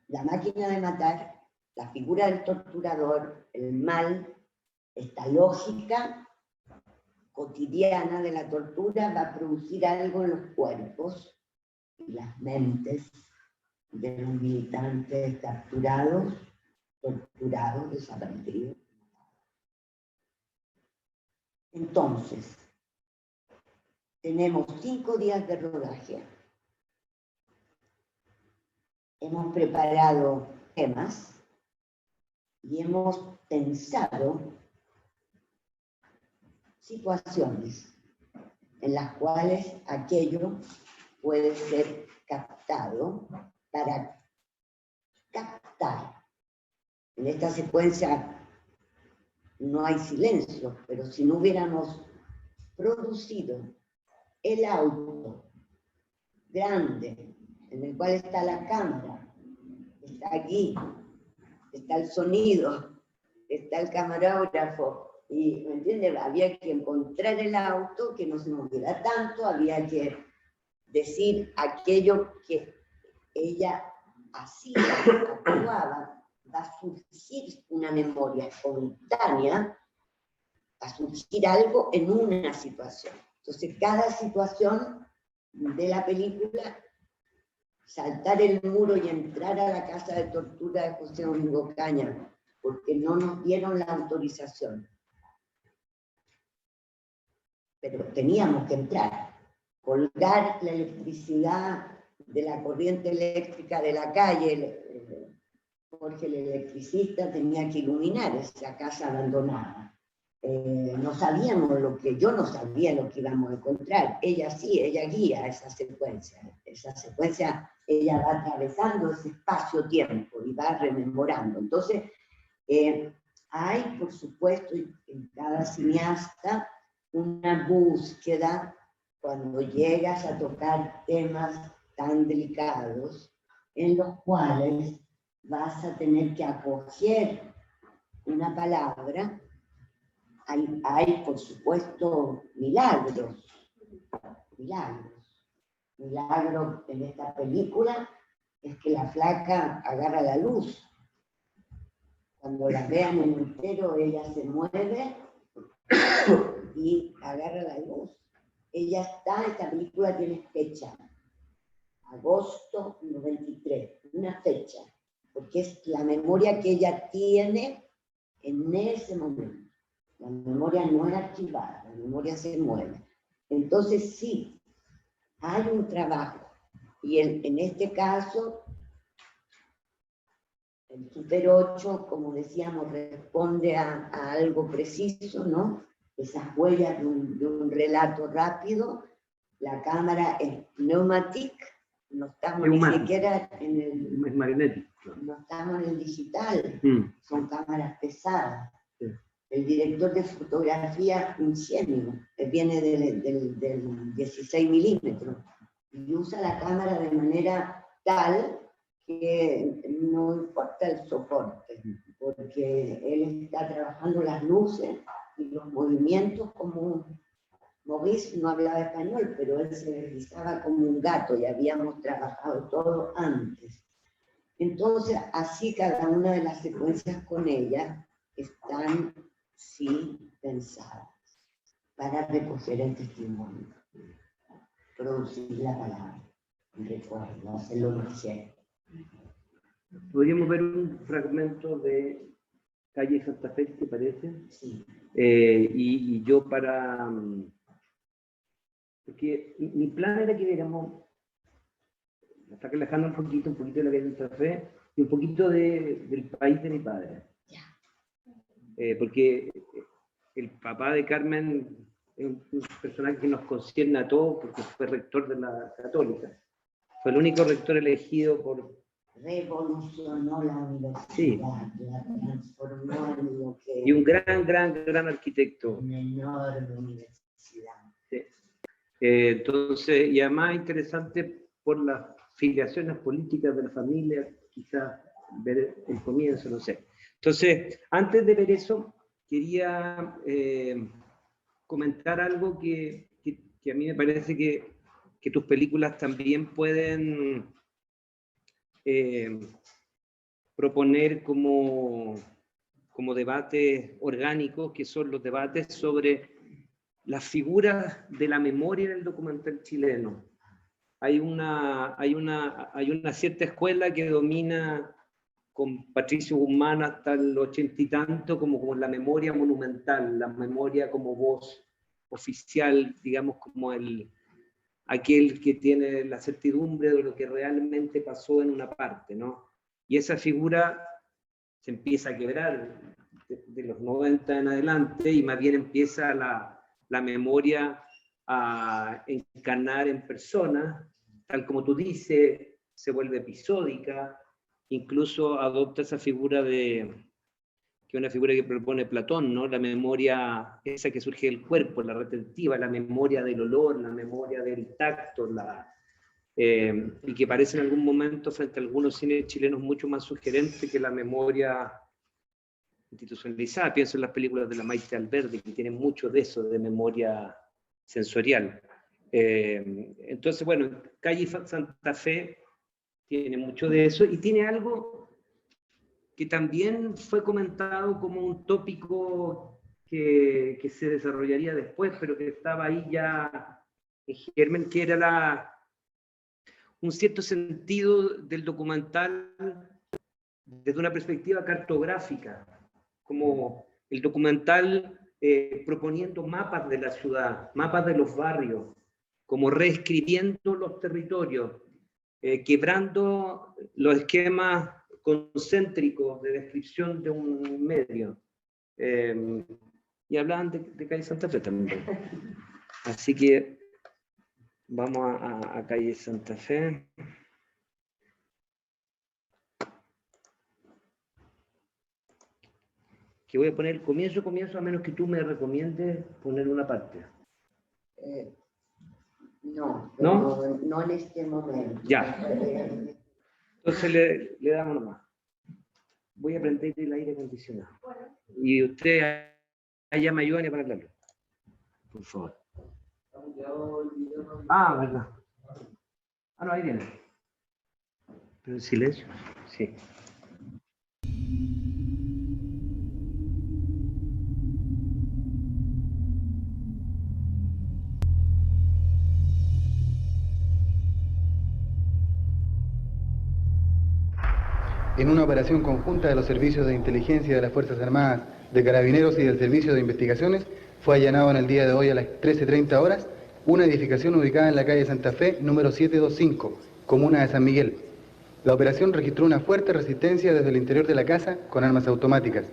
la máquina de matar, la figura del torturador, el mal, esta lógica cotidiana de la tortura va a producir algo en los cuerpos y las mentes de los militantes capturados, torturados, desaparecidos. Entonces, tenemos 5 días de rodaje. Hemos preparado temas y hemos pensado situaciones en las cuales aquello puede ser captado para captar. En esta secuencia no hay silencio, pero si no hubiéramos producido el auto grande en el cual está la cámara, está aquí, está el sonido, está el camarógrafo, y ¿me entiendes? Había que encontrar el auto que no se moviera tanto, había que decir aquello que ella hacía, actuaba, va a surgir una memoria espontánea, va a surgir algo en una situación. Entonces, cada situación de la película, saltar el muro y entrar a la casa de tortura de José Domingo Caña, porque no nos dieron la autorización. Pero teníamos que entrar, colgar la electricidad de la corriente eléctrica de la calle, porque el electricista tenía que iluminar esa casa abandonada. No sabíamos yo no sabía lo que íbamos a encontrar. Ella sí, ella guía esa secuencia. Esa secuencia, ella va atravesando ese espacio-tiempo y va rememorando. Entonces, hay, por supuesto, en cada cineasta, una búsqueda cuando llegas a tocar temas tan delicados, en los cuales vas a tener que acoger una palabra. Hay, por supuesto, milagros. Milagro en esta película es que la flaca agarra la luz. Cuando la vean en entero, ella se mueve y agarra la luz. Esta película tiene fecha. Agosto 93, una fecha. Porque es la memoria que ella tiene en ese momento. La memoria no es archivada, la memoria se mueve. Entonces sí, hay un trabajo. Y en este caso, el Super 8, como decíamos, responde a algo preciso, ¿no? Esas huellas de un relato rápido. La cámara es pneumatic, no estamos ni siquiera en el... Es magnético. No estamos en el digital, son cámaras pesadas. Sí. El director de fotografía, un genio, viene del 16 milímetros y usa la cámara de manera tal que no importa el soporte, porque él está trabajando las luces y los movimientos como... Maurice no hablaba español, pero él se deslizaba como un gato y habíamos trabajado todo antes. Entonces, así cada una de las secuencias con ella están, sí, pensadas para recoger el testimonio, producir la palabra, el recuerdo, hacerlo más. Podríamos ver un fragmento de Calle Santa Fe, ¿te parece? Sí. Y yo para... Porque mi plan era que viéramos, la flaca Alejandra un poquito de la Calle Santa Fe y un poquito del país de mi padre. Porque el papá de Carmen es un personaje que nos concierne a todos porque fue rector de la Católica. Fue el único rector elegido por revolucionó la universidad, Sí. la transformó en lo que Y un gran arquitecto. una enorme universidad. Sí. Entonces, y además interesante por las filiaciones políticas de la familia, quizás ver el comienzo, no sé. Entonces, antes de ver eso, quería comentar algo que a mí me parece que tus películas también pueden proponer como debates orgánicos, que son los debates sobre las figuras de la memoria en el documental chileno. Hay una cierta escuela que domina con Patricio Guzmán hasta el 80 y tanto como la memoria monumental, la memoria como voz oficial, digamos, como aquel que tiene la certidumbre de lo que realmente pasó en una parte, ¿no? Y esa figura se empieza a quebrar de los 90 en adelante, y más bien empieza la memoria a encarnar en personas, tal como tú dices, se vuelve episódica, incluso adopta esa figura que es una figura que propone Platón, ¿no? La memoria esa que surge del cuerpo, la retentiva, la memoria del olor, la memoria del tacto, y que parece en algún momento frente a algunos cines chilenos mucho más sugerente que la memoria institucionalizada. Pienso en las películas de la Maite Alberdi, que tienen mucho de eso, de memoria sensorial. Entonces, bueno, Calle Santa Fe tiene mucho de eso, y tiene algo que también fue comentado como un tópico que se desarrollaría después, pero que estaba ahí ya en germen, que era un cierto sentido del documental desde una perspectiva cartográfica, como el documental proponiendo mapas de la ciudad, mapas de los barrios, como reescribiendo los territorios, quebrando los esquemas concéntricos de descripción de un medio. Y hablaban de Calle Santa Fe también. Así que vamos a Calle Santa Fe. Que voy a poner comienzo, a menos que tú me recomiendes poner una parte. No, ¿No? no en este momento. Ya. Entonces le damos nomás. Voy a prender el aire acondicionado. Y usted allá me ayudan a apagar la luz. Por favor. Ah, verdad. Ah, no, ahí viene. Pero en silencio. Sí. En una operación conjunta de los servicios de inteligencia de las Fuerzas Armadas, de Carabineros y del Servicio de Investigaciones, fue allanado en el día de hoy a las 13:30 horas una edificación ubicada en la calle Santa Fe, número 725, comuna de San Miguel. La operación registró una fuerte resistencia desde el interior de la casa con armas automáticas.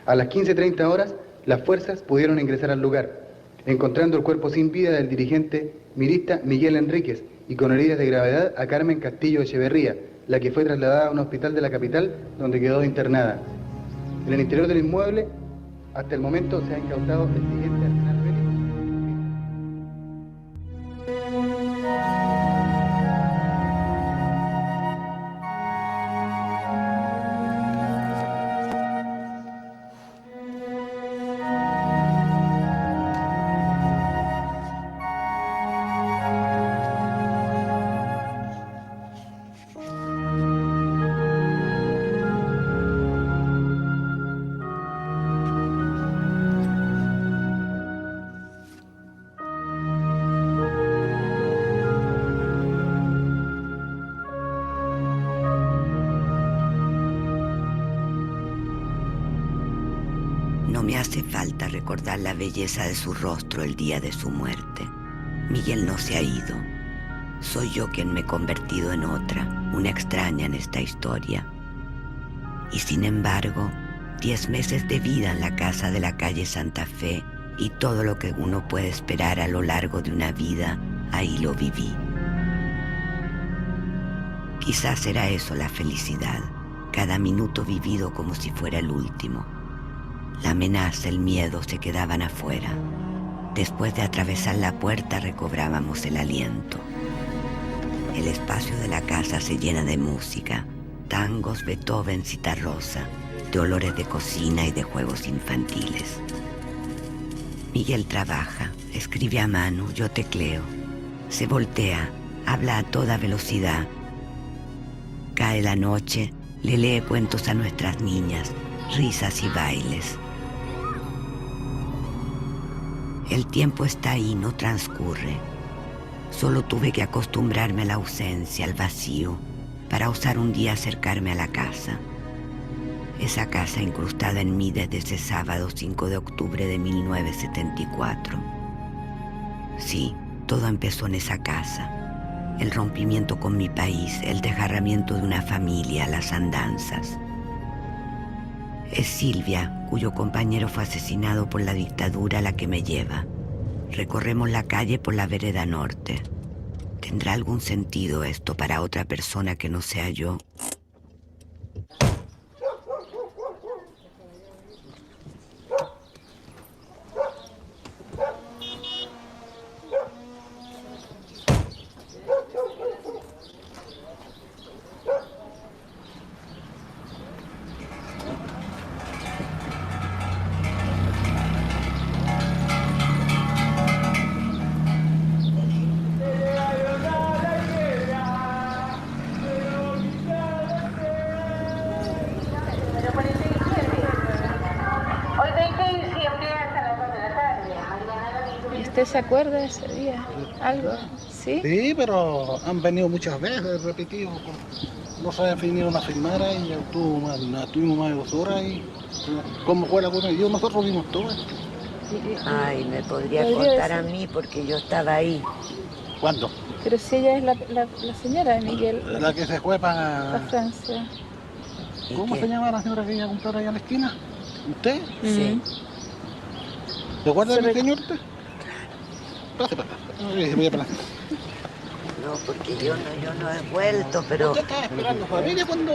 A las 15:30 horas, las fuerzas pudieron ingresar al lugar, encontrando el cuerpo sin vida del dirigente mirista Miguel Enríquez y con heridas de gravedad a Carmen Castillo Echeverría, la que fue trasladada a un hospital de la capital donde quedó internada. En el interior del inmueble, hasta el momento se ha incautado el siguiente arsenal bélico. No me hace falta recordar la belleza de su rostro el día de su muerte. Miguel no se ha ido. Soy yo quien me he convertido en otra, una extraña en esta historia. Y sin embargo, 10 meses de vida en la casa de la calle Santa Fe y todo lo que uno puede esperar a lo largo de una vida, ahí lo viví. Quizás era eso la felicidad, cada minuto vivido como si fuera el último. La amenaza, el miedo se quedaban afuera. Después de atravesar la puerta recobrábamos el aliento. El espacio de la casa se llena de música, tangos, Beethoven, Citarrosa, de olores de cocina y de juegos infantiles. Miguel trabaja, escribe a mano, yo tecleo. Se voltea, habla a toda velocidad. Cae la noche, le lee cuentos a nuestras niñas, risas y bailes. El tiempo está ahí, no transcurre. Solo tuve que acostumbrarme a la ausencia, al vacío, para osar un día acercarme a la casa. Esa casa incrustada en mí desde ese sábado 5 de octubre de 1974. Sí, todo empezó en esa casa. El rompimiento con mi país, el desgarramiento de una familia, las andanzas. Es Silvia, cuyo compañero fue asesinado por la dictadura, la que me lleva. Recorremos la calle por la vereda norte. ¿Tendrá algún sentido esto para otra persona que no sea yo? ¿Y usted se acuerda de ese día? ¿Algo? ¿Sí? Sí, pero han venido muchas veces, repetido. No se vinieron a filmar ahí, ya estuvimos más de 2 horas y como fue la cosa, nosotros vimos todo esto. Ay, me podría contar a mí porque yo estaba ahí. ¿Cuándo? Pero si ella es la señora de Miguel, La que se fue a para... Francia. ¿Cómo se llama la señora que iba a comprar allá en la esquina? ¿Usted? Sí. ¿Se acuerda Se de mi re- señor usted? Pase para acá. Voy a pasar. No, porque yo no he vuelto, pero... ¿Usted estaba esperando familia cuando...?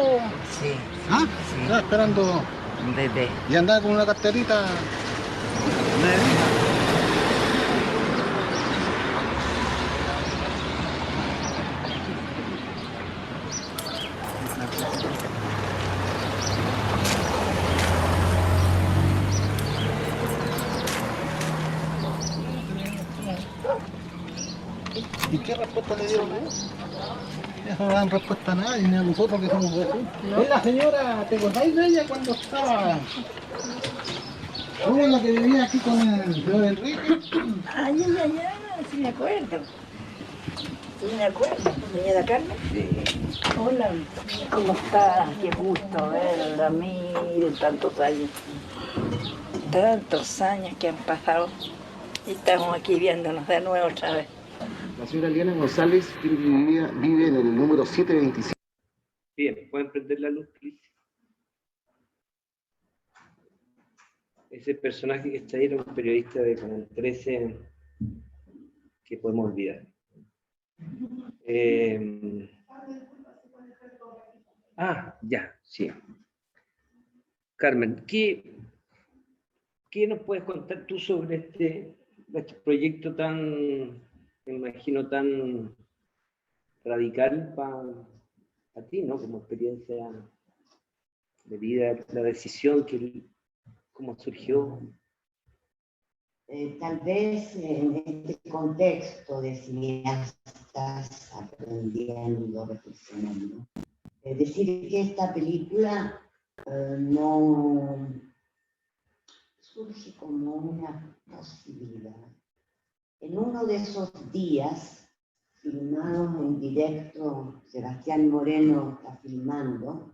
Sí, ¿Ah? sí. Estaba esperando un bebé. y andaba con una carterita medida. ¿Y qué respuesta le dieron a eso? No dan respuesta a nadie, ni a nosotros que somos vecinos. Es la señora, ¿te acordáis de ella cuando estaba? ¿Cómo es la que vivía aquí con el señor Enrique? Ay, sí me acuerdo. Sí me acuerdo. Señora Carmen. Sí. Hola, ¿cómo está? Qué gusto verla, mire, tantos años. Tantos años que han pasado y estamos aquí viéndonos de nuevo otra vez. La señora Eliana González vive en el número 727. Bien, ¿pueden prender la luz, please? Ese personaje que está ahí era un periodista de Canal 13 que podemos olvidar. Ya, sí. Carmen, ¿qué nos puedes contar tú sobre este proyecto tan, me imagino, tan radical para ti, ¿no? Como experiencia de vida, la decisión, cómo surgió. Tal vez en este contexto de cineastas aprendiendo, reflexionando. Decir que esta película no surge como una posibilidad. En uno de esos días, filmados en directo, Sebastián Moreno está filmando,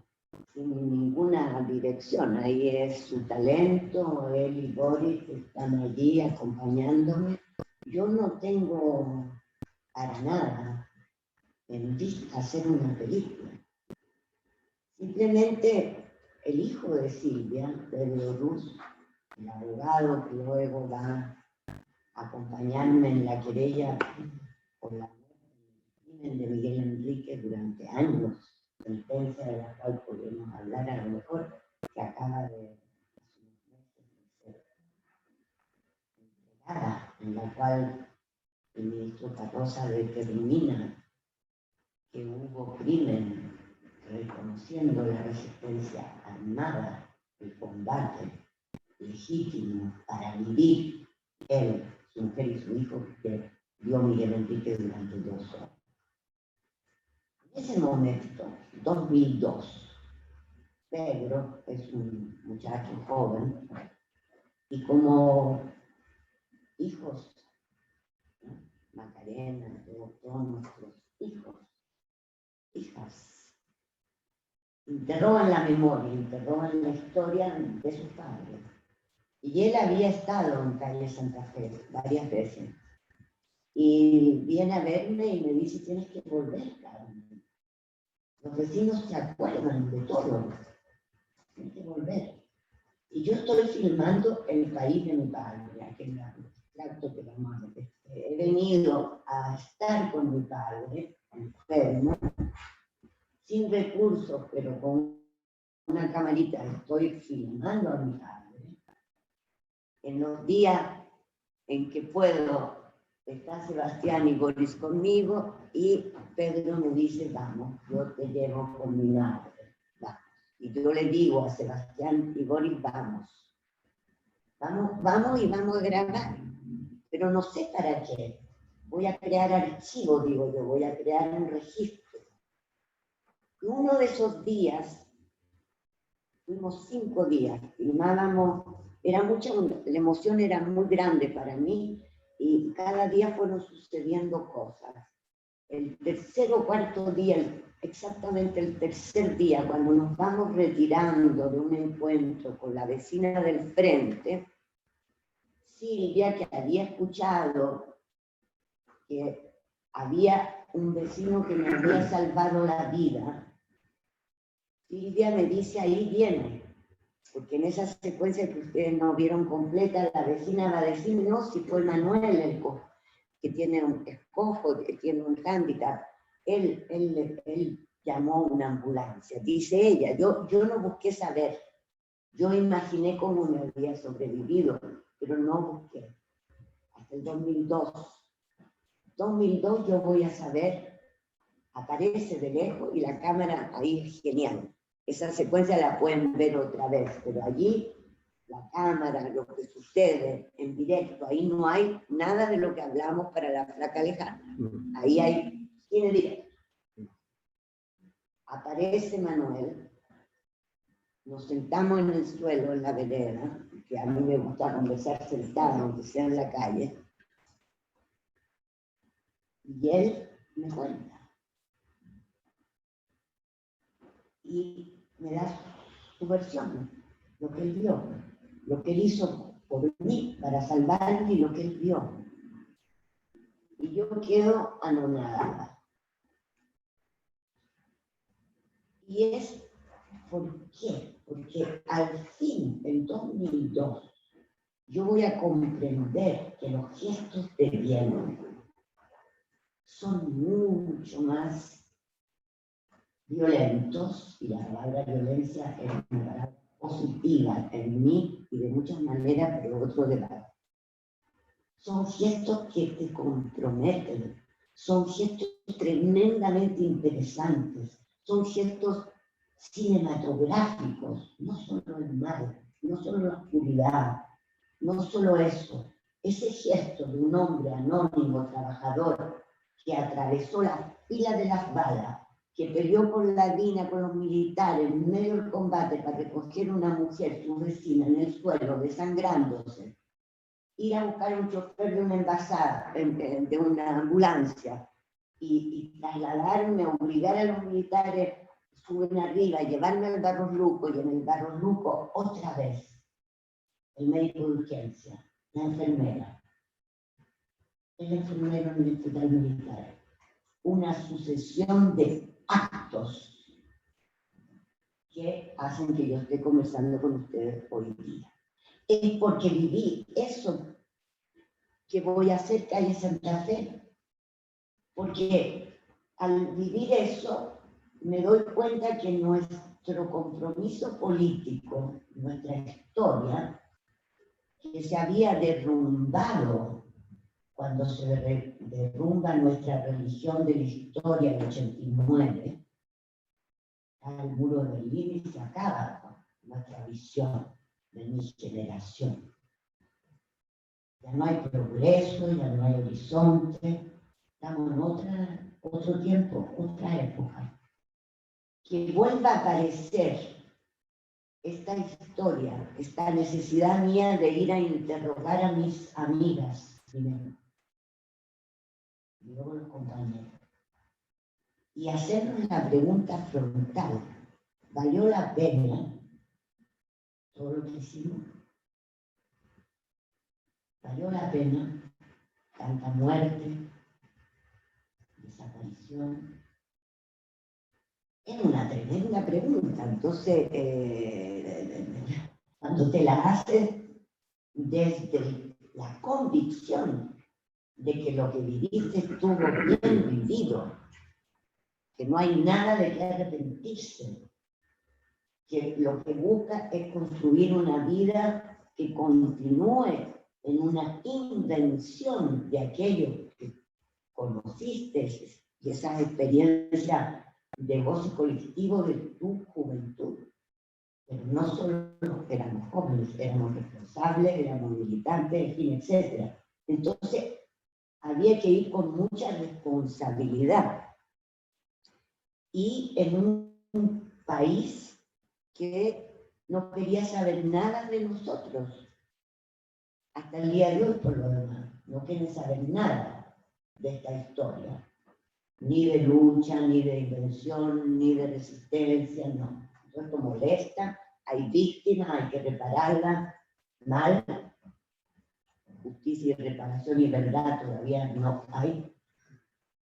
sin ninguna dirección, ahí es su talento, él y Boris están allí acompañándome. Yo no tengo para nada en vista hacer una película. Simplemente el hijo de Silvia, Pedro Ruz, el abogado que luego va a acompañarme en la querella por la muerte del crimen de Miguel Enrique, durante años, sentencia de la cual podemos hablar a lo mejor, que acaba de ser entregada, en la cual el ministro Carroza determina que hubo crimen, reconociendo la resistencia armada, el combate legítimo para vivir él, su mujer y su hijo, que dio Miguel Enrique durante 2 horas. En ese momento, 2002, Pedro es un muchacho joven y como hijos, ¿no? Macarena, todos nuestros hijos, hijas, interrogan la memoria, interrogan la historia de sus padres. Y él había estado en calle Santa Fe varias veces. Y viene a verme y me dice, tienes que volver, Carmen. Los vecinos se acuerdan de todo. Tienes que volver. Y yo estoy filmando El país de mi padre, aquel extracto que vamos a ver. He venido a estar con mi padre, enfermo, sin recursos, pero con una camarita estoy filmando a mi padre. En los días en que puedo, está Sebastián y Boris conmigo, y Pedro me dice, vamos, yo te llevo con mi madre, vamos. Y yo le digo a Sebastián y Boris, vamos, vamos y vamos a grabar, pero no sé para qué. Voy a crear archivos, digo yo, voy a crear un registro. Y uno de esos días, fuimos 5 días, filmábamos, era mucha, la emoción era muy grande para mí, y cada día fueron sucediendo cosas. El tercer o cuarto día, exactamente el tercer día, cuando nos vamos retirando de un encuentro con la vecina del frente, Silvia, que había escuchado que había un vecino que me había salvado la vida, Silvia me dice, ahí viene. Porque en esa secuencia que ustedes no vieron completa, la vecina va a decir, no, si fue Manuel, que tiene un escojo, que tiene un hándicap, él llamó una ambulancia. Dice ella, yo no busqué saber, yo imaginé cómo me había sobrevivido, pero no busqué. Hasta el 2002. 2002 yo voy a saber, aparece de lejos y la cámara ahí es genial. Esa secuencia la pueden ver otra vez, pero allí la cámara, lo que sucede en directo, ahí no hay nada de lo que hablamos para la flaca lejana. Ahí hay cine directo. Aparece Manuel, nos sentamos en el suelo, en la vereda, que a mí me gusta conversar sentada, aunque sea en la calle, y él me cuenta. Y me da su versión, lo que él vio, lo que él hizo por mí para salvarme y lo que él vio. Y yo quedo anonadada. Y es, ¿por qué? Porque al fin, en 2002, yo voy a comprender que los gestos de bien son mucho más violentos, y la palabra violencia es una palabra positiva en mí y de muchas maneras, pero otro debate. Son gestos que te comprometen, son gestos tremendamente interesantes, son gestos cinematográficos, no solo el mal, no solo la oscuridad, no solo eso. Ese gesto de un hombre anónimo, trabajador, que atravesó la fila de las balas, que peleó con la DINA, con los militares, en medio del combate para recoger a una mujer, su vecina, en el suelo, desangrándose, ir a buscar un chofer de una envasada, de una ambulancia, y trasladarme, obligar a los militares, suben arriba, llevarme al Barros Luco, y en el Barros Luco, otra vez, el médico de urgencia, la enfermera, el enfermero en el hospital militar. Una sucesión de actos que hacen que yo esté conversando con ustedes hoy día. Es porque viví eso que voy a hacer calle Santa Fe. Porque al vivir eso, me doy cuenta que nuestro compromiso político, nuestra historia, que se había derrumbado cuando se derrumba nuestra religión de la historia en 89, al muro de Berlín y se acaba nuestra visión de mi generación. Ya no hay progreso, ya no hay horizonte, estamos en otro tiempo, otra época. Que vuelva a aparecer esta historia, esta necesidad mía de ir a interrogar a mis amigas primero, y luego los compañeros, y hacernos la pregunta frontal: ¿valió la pena todo lo que hicimos? ¿Valió la pena tanta muerte, desaparición? Es una tremenda pregunta. Entonces, cuando te la haces desde la convicción de que lo que viviste estuvo bien vivido, que no hay nada de qué arrepentirse, que lo que busca es construir una vida que continúe en una invención de aquello que conociste y esas experiencias de goce colectivo de tu juventud. Pero no solo éramos jóvenes, éramos responsables, éramos militantes, en fin, etc. Entonces, había que ir con mucha responsabilidad. Y en un país que no quería saber nada de nosotros. Hasta el día de hoy, por lo demás, no quieren saber nada de esta historia. Ni de lucha, ni de invención, ni de resistencia, no. Esto molesta, hay víctimas, hay que repararlas, mal. Justicia y reparación y verdad todavía no hay.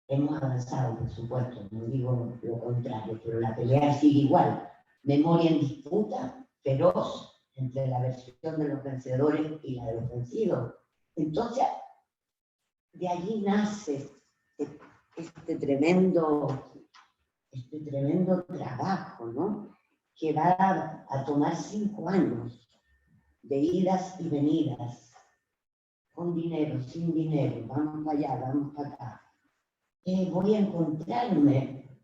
Hemos avanzado, por supuesto, no digo lo contrario, pero la pelea sigue igual. Memoria en disputa, feroz, entre la versión de los vencedores y la de los vencidos. Entonces, de allí nace este tremendo trabajo, ¿no? Que va a tomar 5 años de idas y venidas, con dinero, sin dinero, vamos para allá, vamos para acá. Voy a encontrarme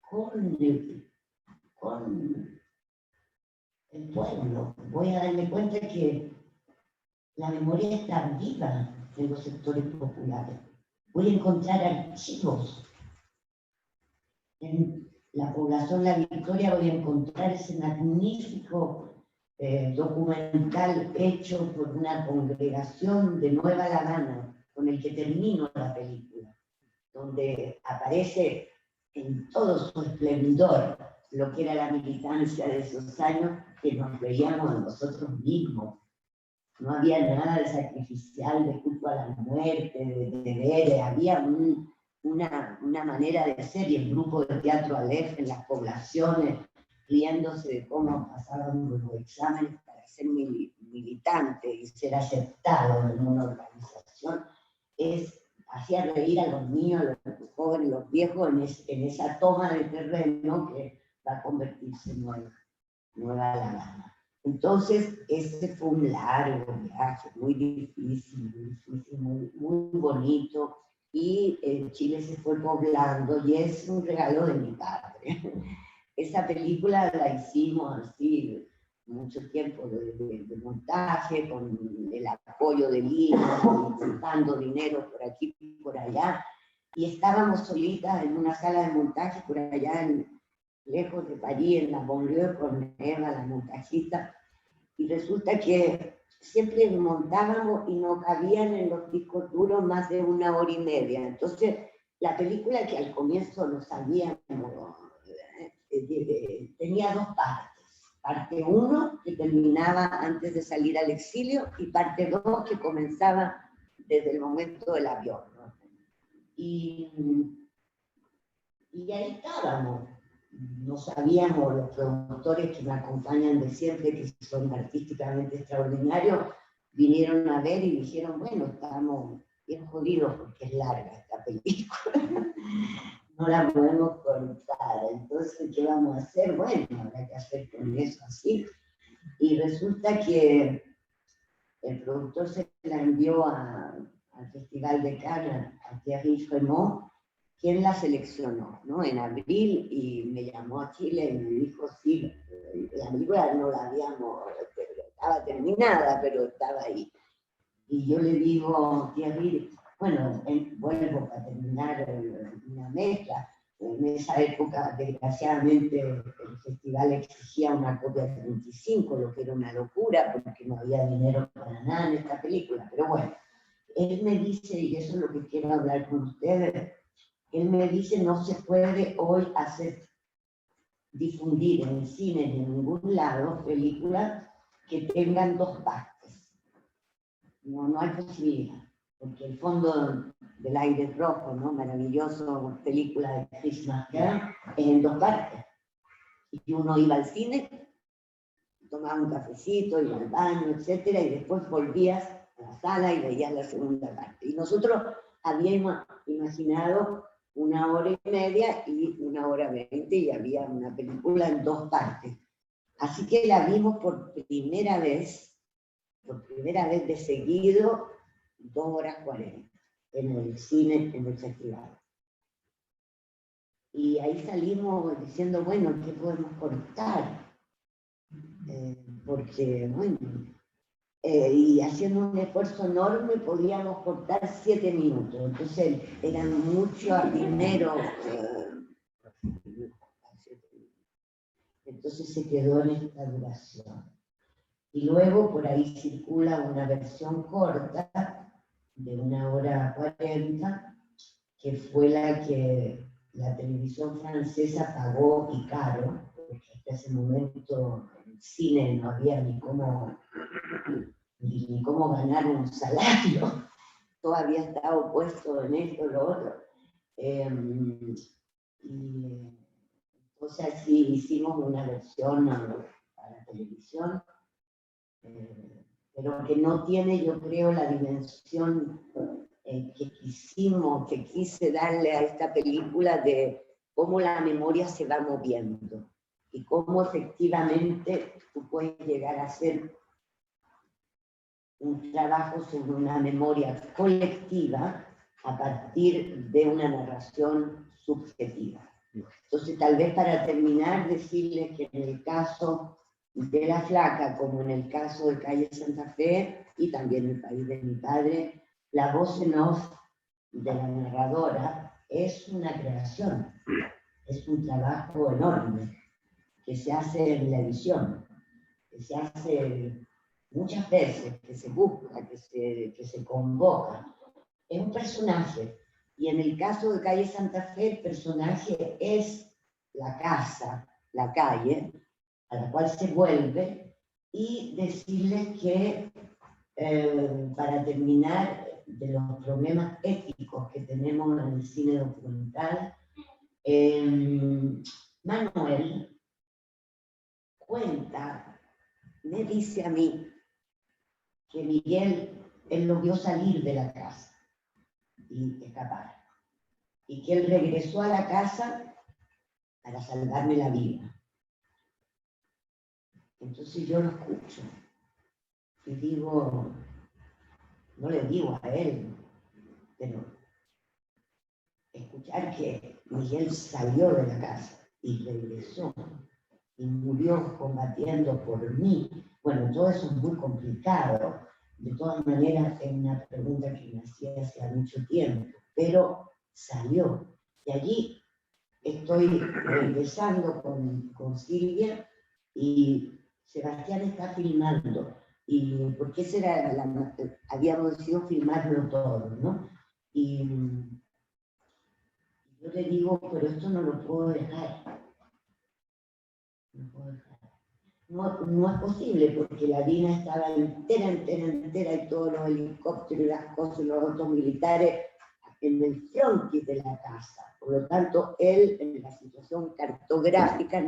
con el pueblo, voy a darme cuenta que la memoria está viva en los sectores populares. Voy a encontrar archivos. En la población La Victoria voy a encontrar ese magnífico documental hecho por una congregación de Nueva La Habana, con el que termino la película, donde aparece en todo su esplendor lo que era la militancia de esos años, que nos veíamos a nosotros mismos. No había nada de sacrificial, de culto a la muerte, de deberes, había una manera de ser, y el grupo de teatro Aleph en las poblaciones, riéndose de cómo pasaban los exámenes para ser militante y ser aceptado en una organización, hacía reír a los niños, a los jóvenes, los viejos, en esa toma de terreno que va a convertirse en Nueva La Habana. Entonces, ese fue un largo viaje, muy difícil, muy bonito, y Chile se fue poblando, y es un regalo de mi padre. Esa película la hicimos así, mucho tiempo de montaje, con el apoyo de Lima, juntando dinero por aquí y por allá, y estábamos solitas en una sala de montaje por allá, lejos de París, en la banlieue, con Eva, la montajista, y resulta que siempre montábamos y no cabían en los discos duros más de 1 hora y media. Entonces, la película, que al comienzo no sabíamos, tenía 2 partes. Parte 1, que terminaba antes de salir al exilio, y parte 2, que comenzaba desde el momento del avión, ¿no? Y ahí estábamos. No sabíamos, los productores que me acompañan de siempre, que son artísticamente extraordinarios, vinieron a ver y dijeron, bueno, estamos bien jodidos porque es larga esta película. no la podemos cortar. Entonces, ¿qué vamos a hacer? Bueno, habrá que hacer con eso así. Y resulta que el productor se la envió al Festival de Cannes, a Thierry Fremont, quien la seleccionó, ¿no? En abril, y me llamó a Chile y me dijo, sí, la película no la habíamos, estaba terminada, pero estaba ahí. Y yo le digo, Thierry, bueno, vuelvo para terminar una mezcla. En esa época, desgraciadamente, el festival exigía una copia de 35, lo que era una locura, porque no había dinero para nada en esta película. Pero bueno, él me dice, y eso es lo que quiero hablar con ustedes, él me dice, no se puede hoy difundir en el cine ni en ningún lado películas que tengan dos partes. No hay posibilidad, porque el fondo del aire rojo, ¿no? Maravilloso película de Chris Marker, es en dos partes. Y uno iba al cine, tomaba un cafecito, iba al baño, etcétera, y después volvías a la sala y veías la segunda parte. Y nosotros habíamos imaginado 1h30 y 1h20, y había una película en dos partes. Así que la vimos por primera vez de seguido, 2h40 en el cine, en el festival. Y ahí salimos diciendo, bueno, ¿qué podemos cortar? Porque, bueno, y haciendo un esfuerzo enorme podíamos cortar 7 minutos. Entonces era mucho dinero. Entonces se quedó en esta duración. Y luego por ahí circula una versión corta de 1h40, que fue la que la televisión francesa pagó, y caro, porque hasta ese momento en el cine no había ni cómo ganar un salario. Todo había estado puesto en esto, lo otro. Entonces así hicimos una versión para televisión, pero que no tiene, yo creo, la dimensión que quise darle a esta película, de cómo la memoria se va moviendo y cómo efectivamente tú puedes llegar a hacer un trabajo sobre una memoria colectiva a partir de una narración subjetiva. Entonces, tal vez para terminar, decirles que en el caso de La Flaca, como en el caso de Calle Santa Fe, y también El País de mi padre, la voz en off de la narradora es una creación, es un trabajo enorme que se hace en la edición, que se hace muchas veces, que se busca, que se convoca. Es un personaje, y en el caso de Calle Santa Fe, el personaje es la casa, la calle, a la cual se vuelve, y decirles que, para terminar, de los problemas éticos que tenemos en el cine documental, Manuel me dice a mí que Miguel, él lo vio salir de la casa y escapar, y que él regresó a la casa para salvarme la vida. Entonces yo lo escucho y digo, no le digo a él, pero escuchar que Miguel salió de la casa y regresó y murió combatiendo por mí, bueno, todo eso es muy complicado. De todas maneras, es una pregunta que me hacía hace mucho tiempo, pero salió. Y allí estoy regresando con Silvia, y Sebastián está filmando, y porque habíamos decidido filmarlo todo, ¿no? Y yo le digo, pero esto no lo puedo dejar. No es posible, porque la Dina estaba entera, y todos los helicópteros y las cosas, los autos militares en el frontis de la casa. Por lo tanto, él, en la situación cartográfica,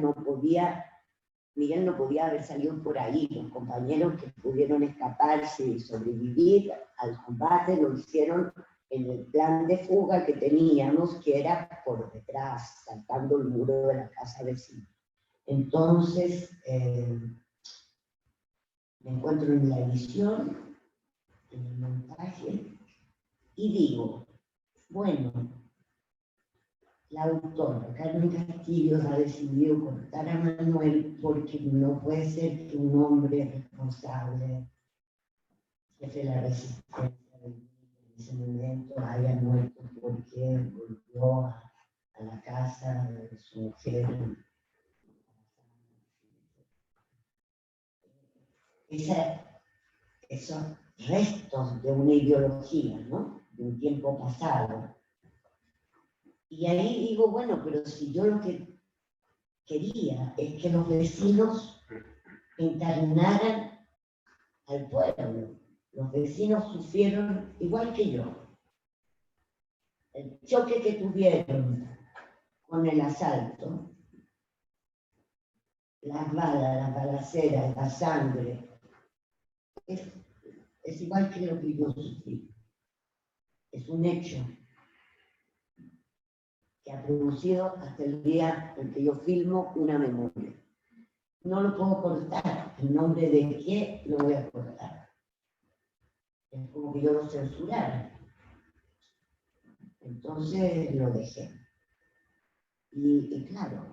Miguel no podía haber salido por ahí. Los compañeros que pudieron escaparse y sobrevivir al combate lo hicieron el plan de fuga que teníamos, que era por detrás, saltando el muro de la casa vecina. Entonces, me encuentro en la edición, en el montaje, y digo, bueno, la autora Carmen Castillo ha decidido cortar a Manuel porque no puede ser que un hombre responsable, jefe de la resistencia en ese momento, haya muerto porque volvió a la casa de su mujer. Esos restos de una ideología, ¿no? De un tiempo pasado. Y ahí digo, bueno, pero si yo lo que quería es que los vecinos encarnaran al pueblo. Los vecinos sufrieron igual que yo. El choque que tuvieron con el asalto, las balas, las balaceras, la sangre, es igual que lo que yo sufrí. Es un hecho que ha producido hasta el día en que yo filmo una memoria. No lo puedo cortar. ¿En nombre de qué lo voy a cortar? Es como que yo lo censurara. Entonces lo dejé. Y claro,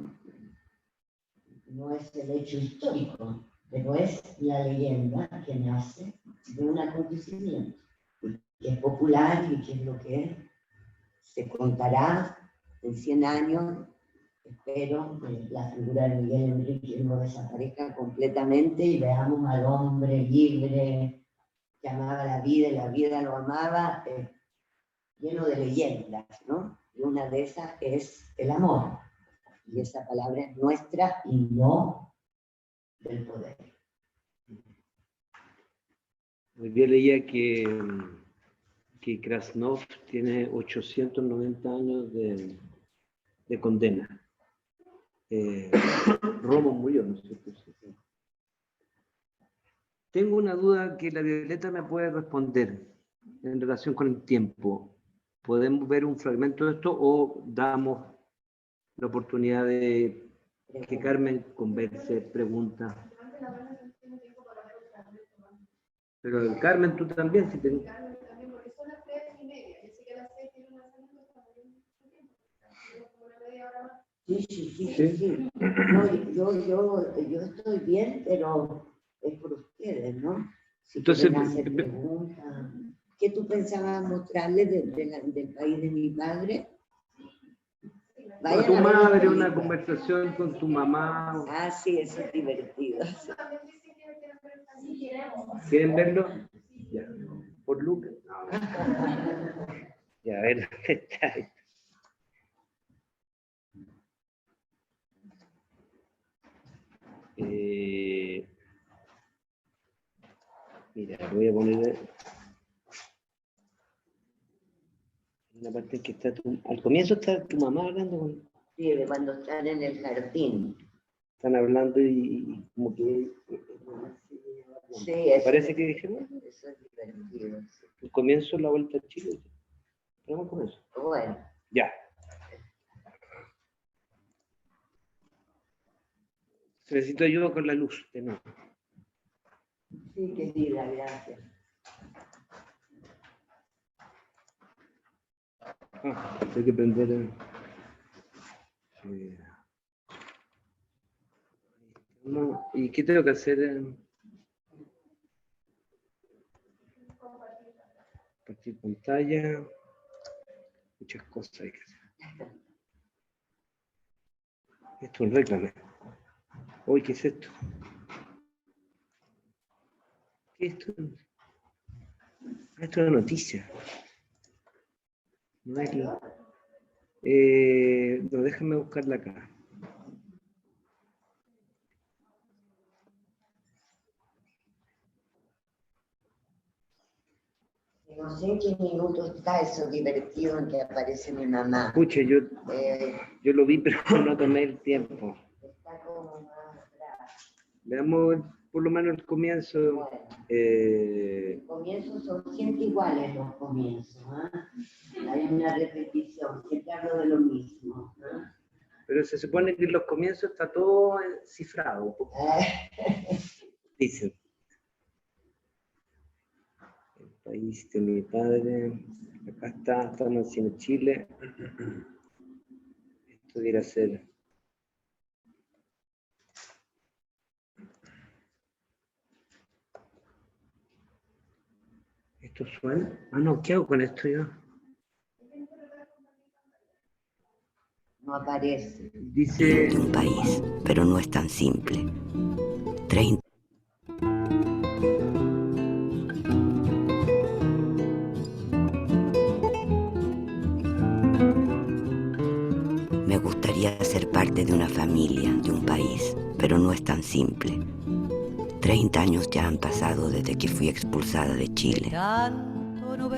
no es el hecho histórico, pero es la leyenda que nace de un acontecimiento, que es popular y que es lo que se contará en 100 años. Espero que la figura de Miguel Enrique no desaparezca completamente y veamos al hombre libre que amaba la vida y la vida lo amaba, lleno de leyendas, ¿no? Y una de esas es el amor. Y esa palabra es nuestra y no del poder. Hoy día leía que Krasnov tiene 890 años de condena. Romo murió, ¿no es cierto? Tengo una duda que la Violeta me puede responder en relación con el tiempo. ¿Podemos ver un fragmento de esto o damos la oportunidad de que Carmen converse, pregunta? Pero Carmen, tú también, si tenés... Sí. No, yo estoy bien, pero es por ustedes, ¿no? Si entonces, quieren hacer preguntas. ¿Qué tú pensabas mostrarles del país de mi padre? Con tu madre, una conversación con tu mamá. Ah, sí, eso es divertido. ¿Quieren verlo? Ya. ¿Por Lucas? No. Ya, a ver, ¿dónde está? Mira, voy a poner una parte en que está al comienzo está tu mamá hablando con... Sí, de cuando están en el jardín. Están hablando y como que... Sí, parece que dijeron... Eso es divertido. Sí. El comienzo de la vuelta a Chile. Vamos con eso. Bueno. Ya. Necesito ayuda con la luz, de nuevo. Sí, querida, gracias. Hay que prender ¿y qué tengo que hacer? Compartir pantalla. Muchas cosas hay que hacer. Esto es un reclamo. Uy, ¿qué es esto? ¿Qué es esto? Esto es una noticia. No, no, déjame buscarla acá. No sé en qué minuto está eso divertido en que aparece mi mamá. Escuche, yo lo vi, pero no tomé el tiempo. Está como más atrás. Veamos por lo menos el comienzo. Bueno, los comienzos son siempre iguales los comienzos, ¿eh? Hay una repetición, siempre hablo de lo mismo, ¿no? Pero se supone que en los comienzos está todo cifrado. Dicen. El país de mi padre. Acá está, estamos en Cine Chile. Esto debería ser. ¿Esto suena? Ah, no, ¿qué hago con esto yo? No aparece. Dice. De un país, pero no es tan simple. 30. Me gustaría ser parte de una familia, de un país, pero no es tan simple. 30 años ya han pasado desde que fui expulsada de Chile.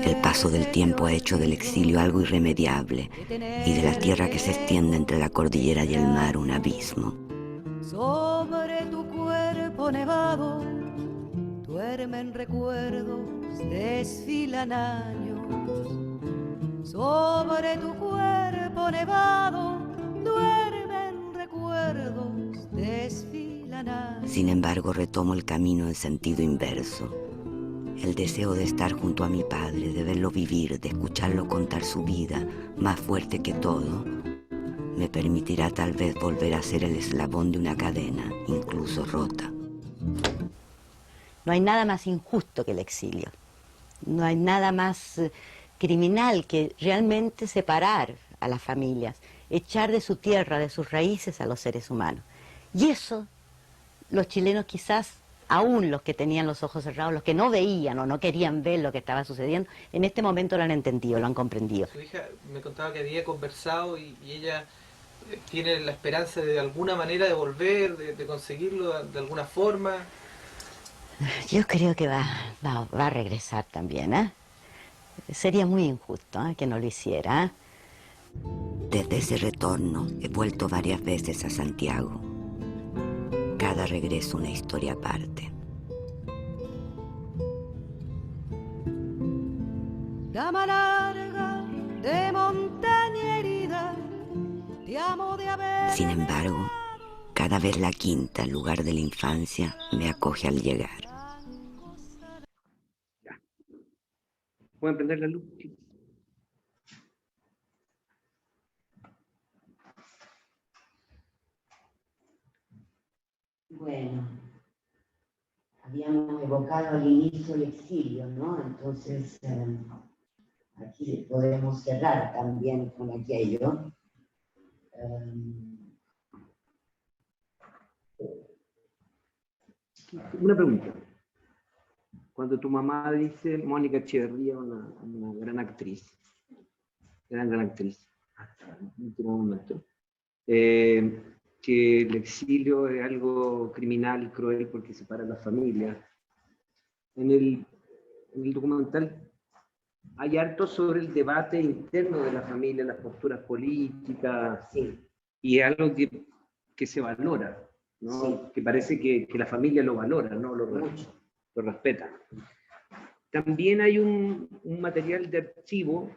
El paso del tiempo ha hecho del exilio algo irremediable y de la tierra que se extiende entre la cordillera y el mar un abismo. Sobre tu cuerpo nevado duermen recuerdos, desfilan años. Sobre tu cuerpo nevado duermen recuerdos, desfilan años. Sin embargo, retomo el camino en sentido inverso. El deseo de estar junto a mi padre, de verlo vivir, de escucharlo contar su vida, más fuerte que todo, me permitirá tal vez volver a ser el eslabón de una cadena, incluso rota. No hay nada más injusto que el exilio. No hay nada más criminal que realmente separar a las familias, echar de su tierra, de sus raíces a los seres humanos. Y eso, los chilenos quizás, aún los que tenían los ojos cerrados, los que no veían o no querían ver lo que estaba sucediendo, en este momento lo han entendido, lo han comprendido. Su hija me contaba que había conversado y ella tiene la esperanza de alguna manera de volver, de conseguirlo de alguna forma. Yo creo que va a regresar también, ¿eh? Sería muy injusto que no lo hiciera, ¿eh? Desde ese retorno he vuelto varias veces a Santiago. Cada regreso una historia aparte. Dama larga de montaña herida, te amo de haber. Sin embargo, cada vez la quinta, el lugar de la infancia, me acoge al llegar. ¿Pueden prender la luz? Bueno, habíamos evocado al inicio el exilio, ¿no? Entonces, aquí podemos cerrar también con aquello. Una pregunta. Cuando tu mamá dice Mónica Echeverría, una gran actriz, gran actriz, hasta el último momento, que el exilio es algo criminal y cruel porque separa a la familia. En el documental hay harto sobre el debate interno de la familia, las posturas políticas, Sí. y es algo que se valora, ¿no? Sí. Que parece que la familia lo valora, ¿no? Lo respeta. También hay un material de archivo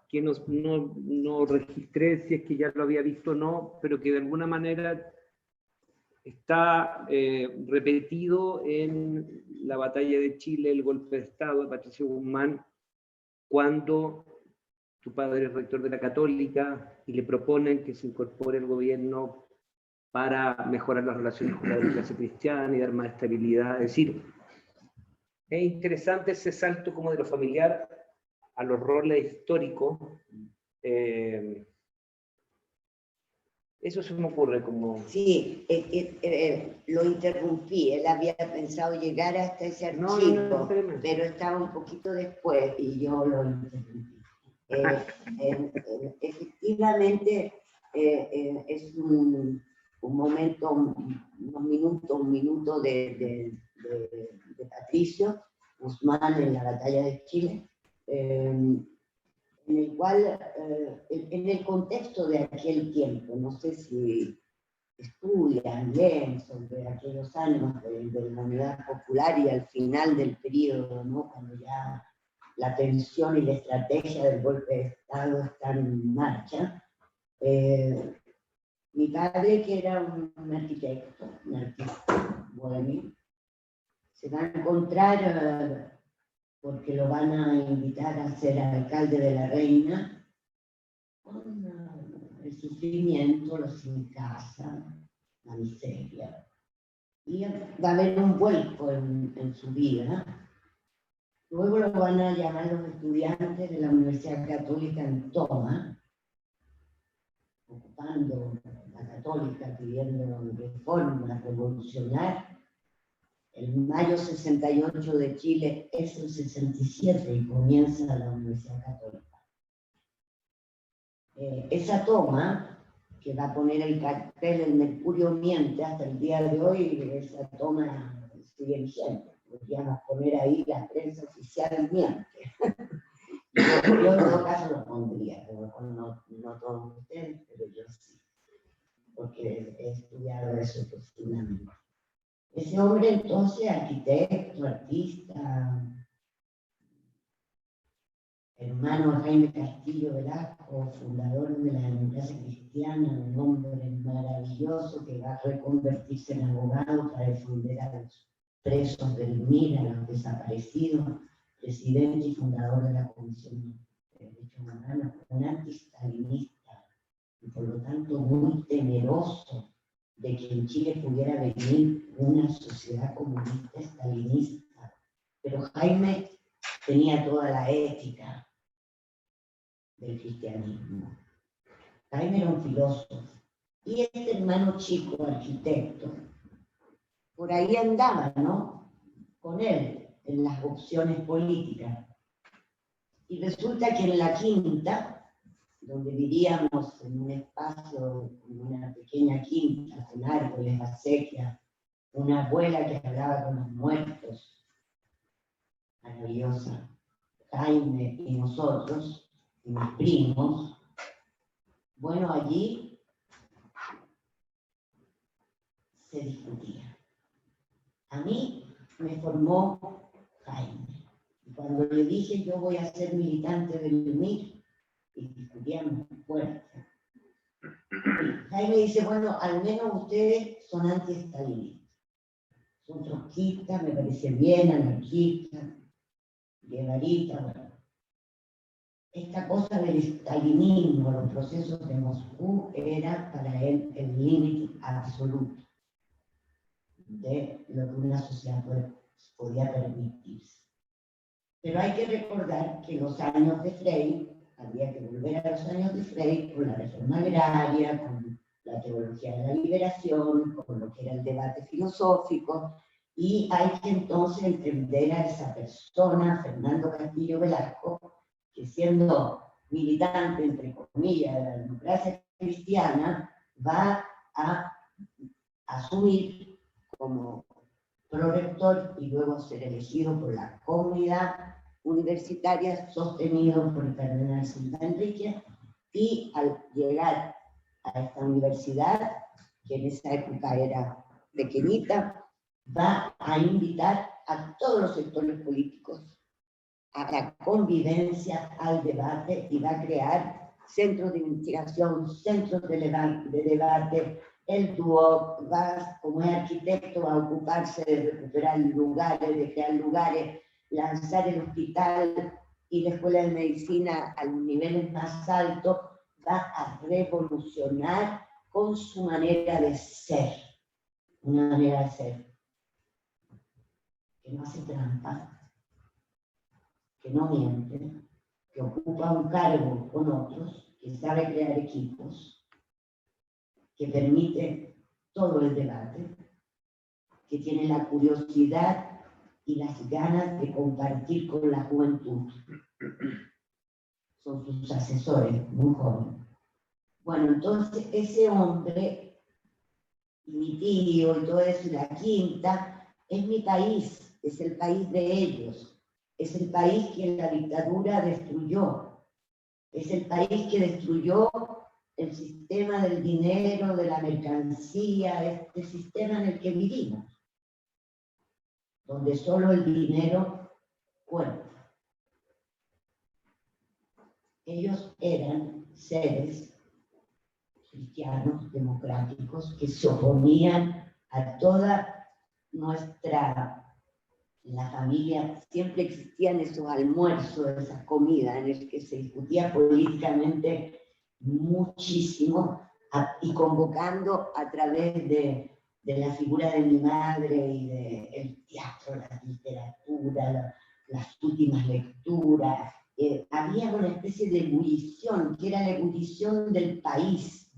que no registré si es que ya lo había visto o no, pero que de alguna manera está repetido en la batalla de Chile, el golpe de Estado de Patricio Guzmán, cuando tu padre es rector de la Católica y le proponen que se incorpore al gobierno para mejorar las relaciones con la democracia cristiana y dar más estabilidad. Es decir, es interesante ese salto como de lo familiar a los roles históricos. Eso se me ocurre como... Sí, lo interrumpí, él había pensado llegar hasta ese archivo, pero estaba un poquito después y yo lo interrumpí. Efectivamente, es un momento, un minuto de Patricio Guzmán en la batalla de Chile, en el cual, en el contexto de aquel tiempo, no sé si estudian, leen sobre aquellos años de la Unidad Popular y al final del periodo, ¿no? Cuando ya la tensión y la estrategia del golpe de Estado están en marcha. Mi padre, que era un arquitecto, un artista bohemio, se va a encontrar, porque lo van a invitar a ser alcalde de La Reina, con el sufrimiento, los sin casa, la miseria. Y va a haber un vuelco en su vida. Luego lo van a llamar los estudiantes de la Universidad Católica en Toma, ocupando la Católica, pidiendo reformas, revolucionar. El mayo 68 de Chile es el 67 y comienza la Universidad Católica. Esa toma, que va a poner el cartel El Mercurio miente hasta el día de hoy, esa toma sigue vigente. Podríamos poner ahí la prensa oficial miente. Yo en todo caso lo pondría, pero no todos ustedes, pero yo sí, porque he estudiado eso profundamente. Ese hombre entonces, arquitecto, artista, hermano de Jaime Castillo Velasco, fundador de la democracia cristiana, un hombre maravilloso que va a reconvertirse en abogado para defender a los presos del MIR, a los desaparecidos, presidente y fundador de la Comisión de Derechos Humanos, un antistalinista y por lo tanto muy temeroso de que en Chile pudiera venir una sociedad comunista estalinista. Pero Jaime tenía toda la ética del cristianismo. Jaime era un filósofo. Y este hermano chico, arquitecto, por ahí andaba, ¿no? Con él, en las opciones políticas. Y resulta que en la quinta, donde vivíamos en un espacio, en una pequeña quinta, con árboles, acequias, una abuela que hablaba con los muertos, maravillosa, Jaime y nosotros, y mis primos, bueno, allí se discutía. A mí me formó Jaime. Y cuando le dije yo voy a ser militante del MIR, y discutíamos fuerte, Jaime dice, bueno, al menos ustedes son anti-estalinistas. Son trotskistas, me parece bien, anarquistas, guevaristas, bueno. Esta cosa del estalinismo, los procesos de Moscú, era para él el límite absoluto de lo que una sociedad podía permitirse. Pero hay que recordar que los años de Frey, había que volver a los años de Frey con la reforma agraria, con la teología de la liberación, con lo que era el debate filosófico, y hay que entonces entender a esa persona, Fernando Castillo Velasco, que siendo militante, entre comillas, de la democracia cristiana, va a asumir como prorector y luego ser elegido por la comunidad universitaria, sostenido por el cardenal Santa Enrique, y al llegar a esta universidad, que en esa época era pequeñita, va a invitar a todos los sectores políticos a la convivencia, al debate, y va a crear centros de investigación, centros de debate. El dúo va, como es arquitecto, va a ocuparse de recuperar lugares, de crear lugares, lanzar el hospital y la escuela de medicina a los niveles más altos, va a revolucionar con su manera de ser, una manera de ser que no hace trampa, que no miente, que ocupa un cargo con otros, que sabe crear equipos, que permite todo el debate, que tiene la curiosidad y las ganas de compartir con la juventud. Son sus asesores, muy jóvenes. Bueno, entonces ese hombre, y mi tío y todo eso, y la quinta, es mi país, es el país de ellos. Es el país que la dictadura destruyó. Es el país que destruyó el sistema del dinero, de la mercancía, este sistema en el que vivimos, donde solo el dinero cuenta. Ellos eran seres cristianos, democráticos, que se oponían a toda nuestra, la familia, siempre existían esos almuerzos, esas comidas en las que se discutía políticamente muchísimo, y convocando a través de la figura de mi madre y del teatro, la literatura, las últimas lecturas. Había una especie de ebullición, que era la ebullición del país.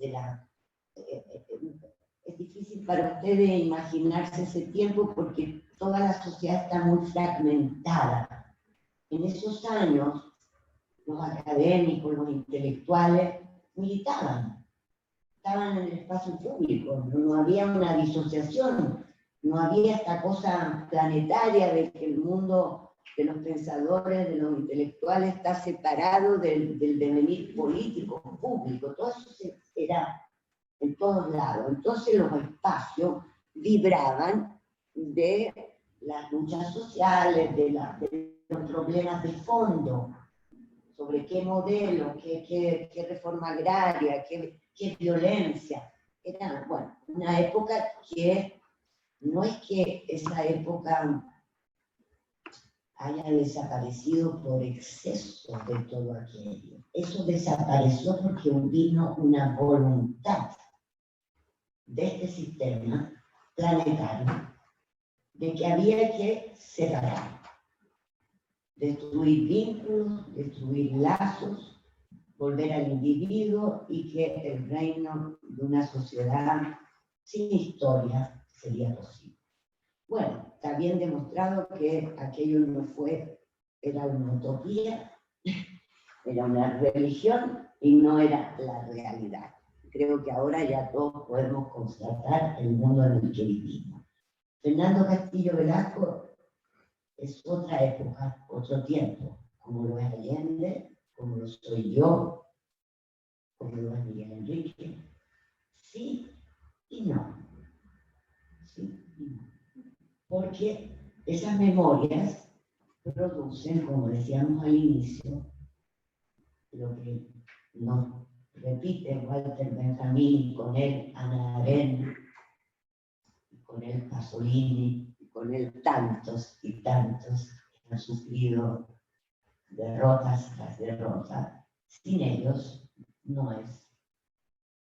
Es difícil para ustedes imaginarse ese tiempo porque toda la sociedad está muy fragmentada. En esos años, los académicos, los intelectuales, militaban, estaban en el espacio público, no había una disociación, no había esta cosa planetaria de que el mundo de los pensadores, de los intelectuales, está separado del devenir político, público, todo eso era en todos lados. Entonces los espacios vibraban de las luchas sociales, de los problemas de fondo, sobre qué modelo, qué reforma agraria, qué violencia. Era, bueno, una época que no es que esa época haya desaparecido por exceso de todo aquello. Eso desapareció porque vino una voluntad de este sistema planetario de que había que separar, destruir vínculos, destruir lazos, volver al individuo, y que el reino de una sociedad sin historia sería posible. Bueno, está bien demostrado que aquello no fue, era una utopía, era una religión y no era la realidad. Creo que ahora ya todos podemos constatar el mundo en el que vivimos. Fernando Castillo Velasco es otra época, otro tiempo, como lo es Allende, como lo soy yo, como lo es Miguel Enrique. Sí y no. Sí y no. Porque esas memorias producen, como decíamos al inicio, lo que nos repite Walter Benjamin, y con él Hannah Arendt, y con él Pasolini, y con él tantos y tantos que han sufrido derrotas tras derrotas. Sin ellos no es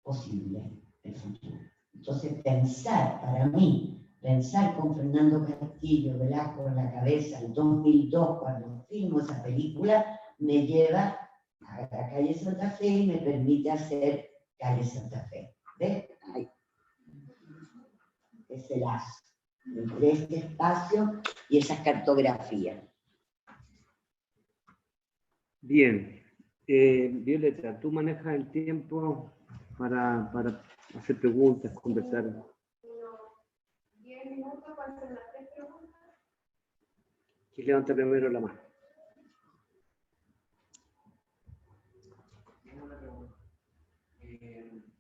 posible el futuro. Entonces pensar, para mí, pensar con Fernando Castillo Velasco en la cabeza en 2002, cuando filmo esa película, me lleva a la calle Santa Fe y me permite hacer calle Santa Fe. ¿Ves? Ahí. Ese lazo entre este espacio y esa cartografía. Bien. Violeta, tú manejas el tiempo para hacer preguntas, conversar. 10 minutos para hacer las 3 preguntas. ¿Quién levanta primero la mano? Tengo una pregunta.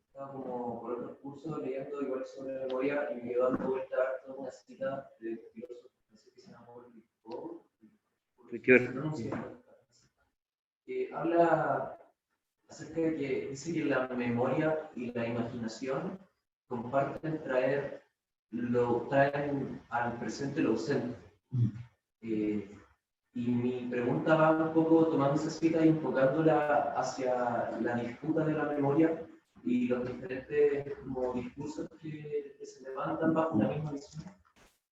Estaba como por otros cursos leyendo igual sobre memoria y me quedó dando vuelta toda una cita de filósofo, no sé qué se llama, que habla acerca de que dice que la memoria y la imaginación comparten traen al presente lo ausente. Y mi pregunta va un poco tomando esa cita y enfocándola hacia la disputa de la memoria y los diferentes como discursos que se levantan bajo una misma visión.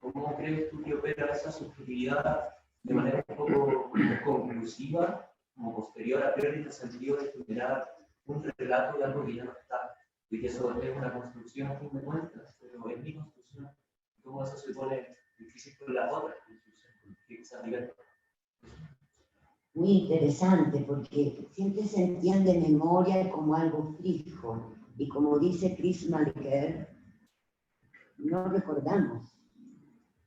¿Cómo crees tú que opera esa subjetividad de manera un poco conclusiva, como posterior a priori, en el sentido de generar un relato de algo que ya no está, de que eso es una construcción a fin de cuentas, pero es mi construcción? ¿Cómo eso se pone difícil con la otra construcción que se aplica? Muy interesante, porque siempre se entiende memoria como algo fijo, y como dice Chris Marker, no recordamos.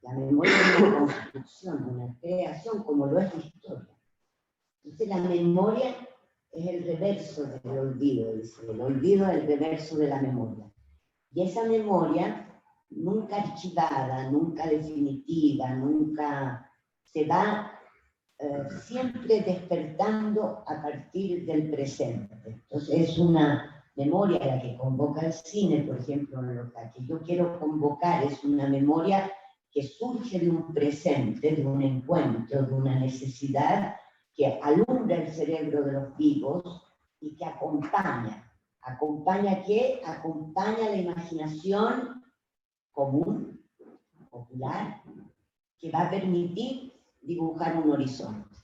La memoria es una construcción, una creación, como lo es la historia. Entonces la memoria es el reverso del olvido, dice. El olvido es el reverso de la memoria. Y esa memoria, nunca archivada, nunca definitiva, nunca se va siempre despertando a partir del presente. Entonces es una memoria la que convoca el cine, por ejemplo, la que yo quiero convocar es una memoria que surge de un presente, de un encuentro, de una necesidad que alumbra el cerebro de los vivos y que acompaña. ¿Acompaña qué? Acompaña la imaginación común, popular, que va a permitir dibujar un horizonte.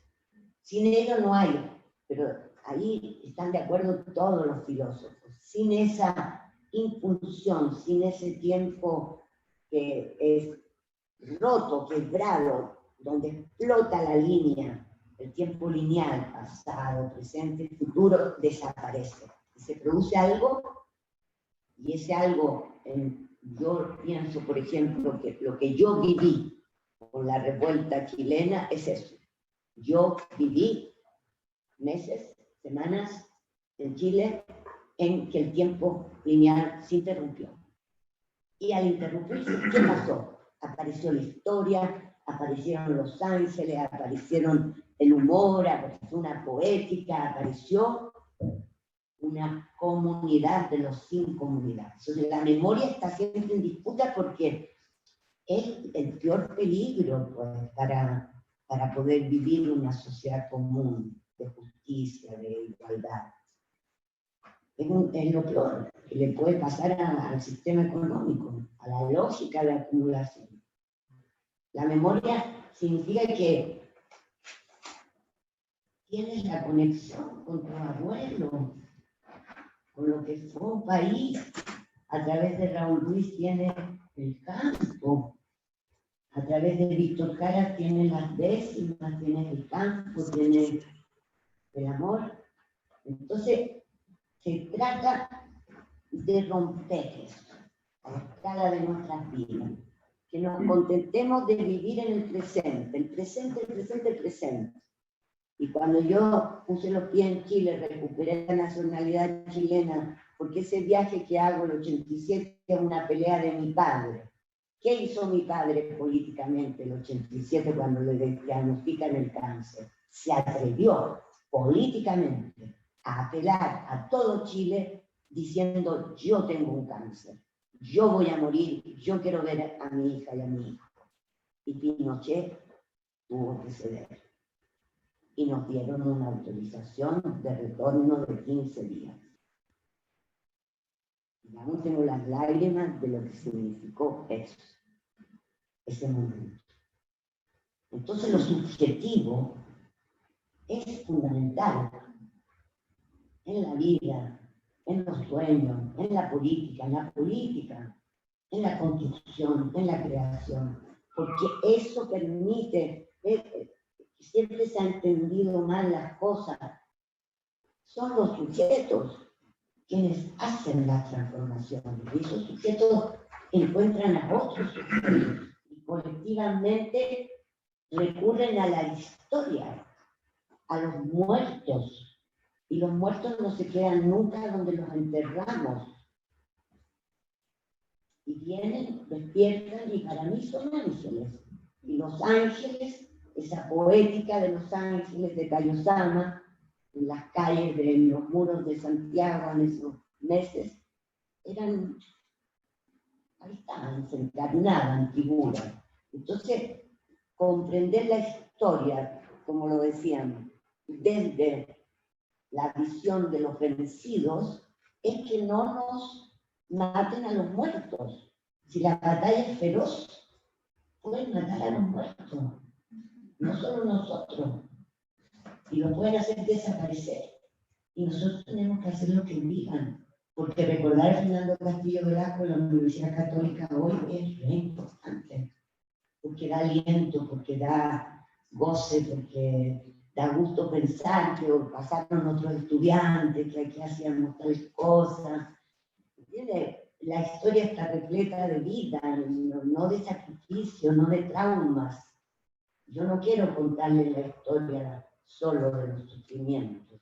Sin ello no hay, pero ahí están de acuerdo todos los filósofos. Sin esa impulsión, sin ese tiempo que es roto, quebrado, donde explota la línea, el tiempo lineal, pasado, presente, futuro, desaparece. Y se produce algo, y ese algo, yo pienso, por ejemplo, que lo que yo viví con la revuelta chilena es eso. Yo viví meses, semanas en Chile en que el tiempo lineal se interrumpió. Y al interrumpirse, ¿qué pasó? Apareció la historia, aparecieron los ángeles, aparecieron el humor, apareció una poética, apareció una comunidad de los sin comunidades. Entonces la memoria está siempre en disputa porque es el peor peligro pues, para poder vivir una sociedad común, de justicia, de igualdad. Es lo peor que le puede pasar al sistema económico, a la lógica de acumulación. La memoria significa que tienes la conexión con tu abuelo, con lo que fue un país. A través de Raúl Ruiz tiene el campo, a través de Víctor Jara tiene las décimas, tiene el campo, tiene el amor. Entonces, se trata de romper eso a la escala de nuestras vidas. Que nos contentemos de vivir en el presente, el presente, el presente, el presente. Y cuando yo puse los pies en Chile, recuperé la nacionalidad chilena, porque ese viaje que hago el 87 es una pelea de mi padre. ¿Qué hizo mi padre políticamente el 87 cuando le diagnostican el cáncer? Se atrevió políticamente a apelar a todo Chile diciendo: yo tengo un cáncer, yo voy a morir, yo quiero ver a mi hija y a mi hijo. Y Pinochet tuvo que ceder. Y nos dieron una autorización de retorno de 15 días. Y aún tengo las lágrimas de lo que significó eso, ese momento. Entonces lo subjetivo es fundamental en la vida, en los sueños, en la política, en la construcción, en la creación, porque eso permite, siempre se ha entendido mal las cosas, son los sujetos quienes hacen las transformaciones, y esos sujetos encuentran a otros sujetos, y colectivamente recurren a la historia, a los muertos, y los muertos no se quedan nunca donde los enterramos. Y vienen, despiertan, y para mí son ángeles. Y los ángeles, esa poética de los ángeles de Kaiosama, en las calles de los muros de Santiago en esos meses, ahí estaban, se encarnaban figuras. Entonces, comprender la historia, como lo decíamos, desde la visión de los vencidos, es que no nos maten a los muertos. Si la batalla es feroz, pueden matar a los muertos, no solo nosotros, y lo pueden hacer desaparecer. Y nosotros tenemos que hacer lo que digan, porque recordar a Fernando Castillo Velasco en la Universidad Católica hoy es re importante, porque da aliento, porque da goce, porque da gusto pensar que pasaron otros estudiantes, que aquí hacíamos tal cosa. ¿Entiendes? La historia está repleta de vida, no de sacrificio, no de traumas. Yo no quiero contarles la historia solo de los sufrimientos.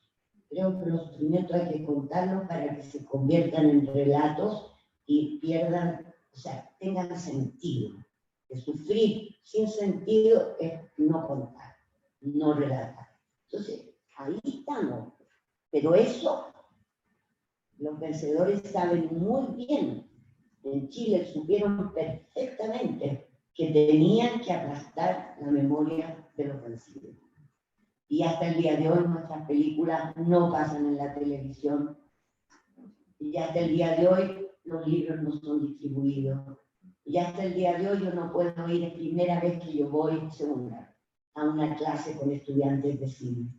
Creo que los sufrimientos hay que contarlos para que se conviertan en relatos y pierdan, o sea, tengan sentido. Que sufrir sin sentido es no contar, no relatar. Entonces, ahí estamos. Pero eso, los vencedores saben muy bien. En Chile supieron perfectamente que tenían que aplastar la memoria de los vencidos. Y hasta el día de hoy nuestras películas no pasan en la televisión. Y hasta el día de hoy los libros no son distribuidos. Y hasta el día de hoy yo no puedo ir, es primera vez que yo voy, segunda, a una clase con estudiantes de cine.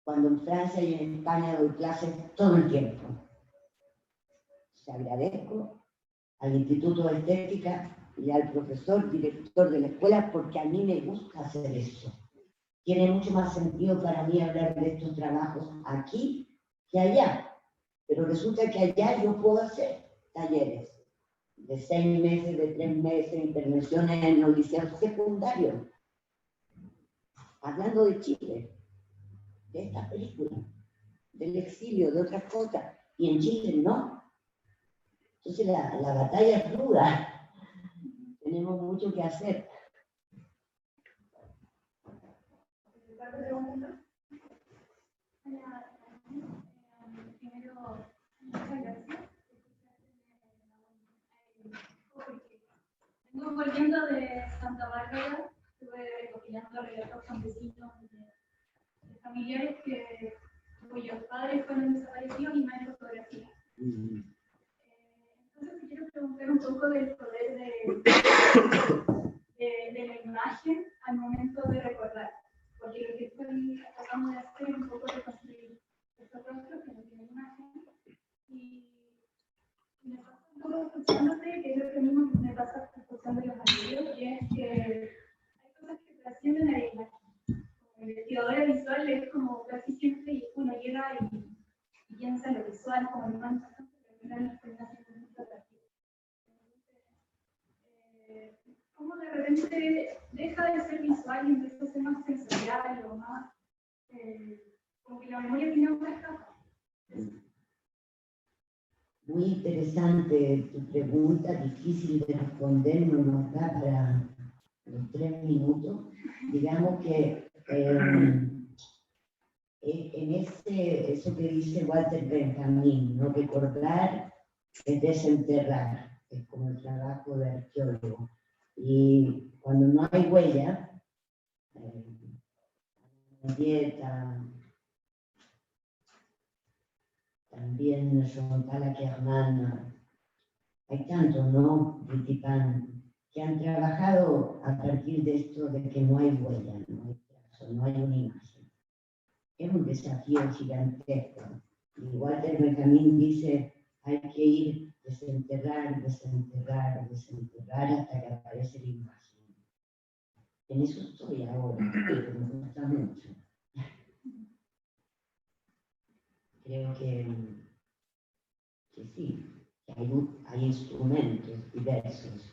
Cuando en Francia y en España doy clases todo el tiempo. Se agradezco al Instituto de Estética y al profesor, director de la escuela, porque a mí me gusta hacer eso. Tiene mucho más sentido para mí hablar de estos trabajos aquí que allá. Pero resulta que allá yo puedo hacer talleres de 6 meses, de 3 meses, intervenciones en los liceos secundarios, hablando de Chile, de esta película, del exilio, de otras cosas, y en Chile no. Entonces la batalla es ruda, tenemos mucho que hacer. Primero, muchas gracias. Vengo volviendo de Santa Bárbara, estuve recopilando relatos campesinos de familiares cuyos padres fueron desaparecidos y no hay fotografía. Entonces te quiero preguntar un poco del poder de la imagen al momento de recordar, porque lo que estoy tratando de hacer es un poco reconstruir estos rostros que no tienen imagen, y me pasa un poco escuchándote, que es lo que mismo me pasa escuchando los amigos, y es que hay cosas que trascienden a la imagen. Como la investigadora visual es como casi siempre, y uno llega y piensa en lo visual como lo más importante, pero al final nos termina siendo muy atractivo. ¿Cómo de repente deja de ser visual y empieza a ser más sensorial o más, como que la memoria tiene otra capa? Muy interesante tu pregunta, difícil de responder, no nos da para los 3 minutos. Digamos que en eso que dice Walter Benjamin, no recordar es desenterrar, es como el trabajo de arqueólogo. Y cuando no hay huella, dieta, también Chontala Kerman, hay tantos, ¿no? Vitipan, que han trabajado a partir de esto de que no hay huella, no hay trazo, no hay una imagen. Es un desafío gigantesco. Y Walter Benjamin dice, hay que ir desenterrar, desenterrar, desenterrar hasta que aparece la imagen. En eso estoy ahora, pero me gusta mucho. Creo que sí, que hay instrumentos diversos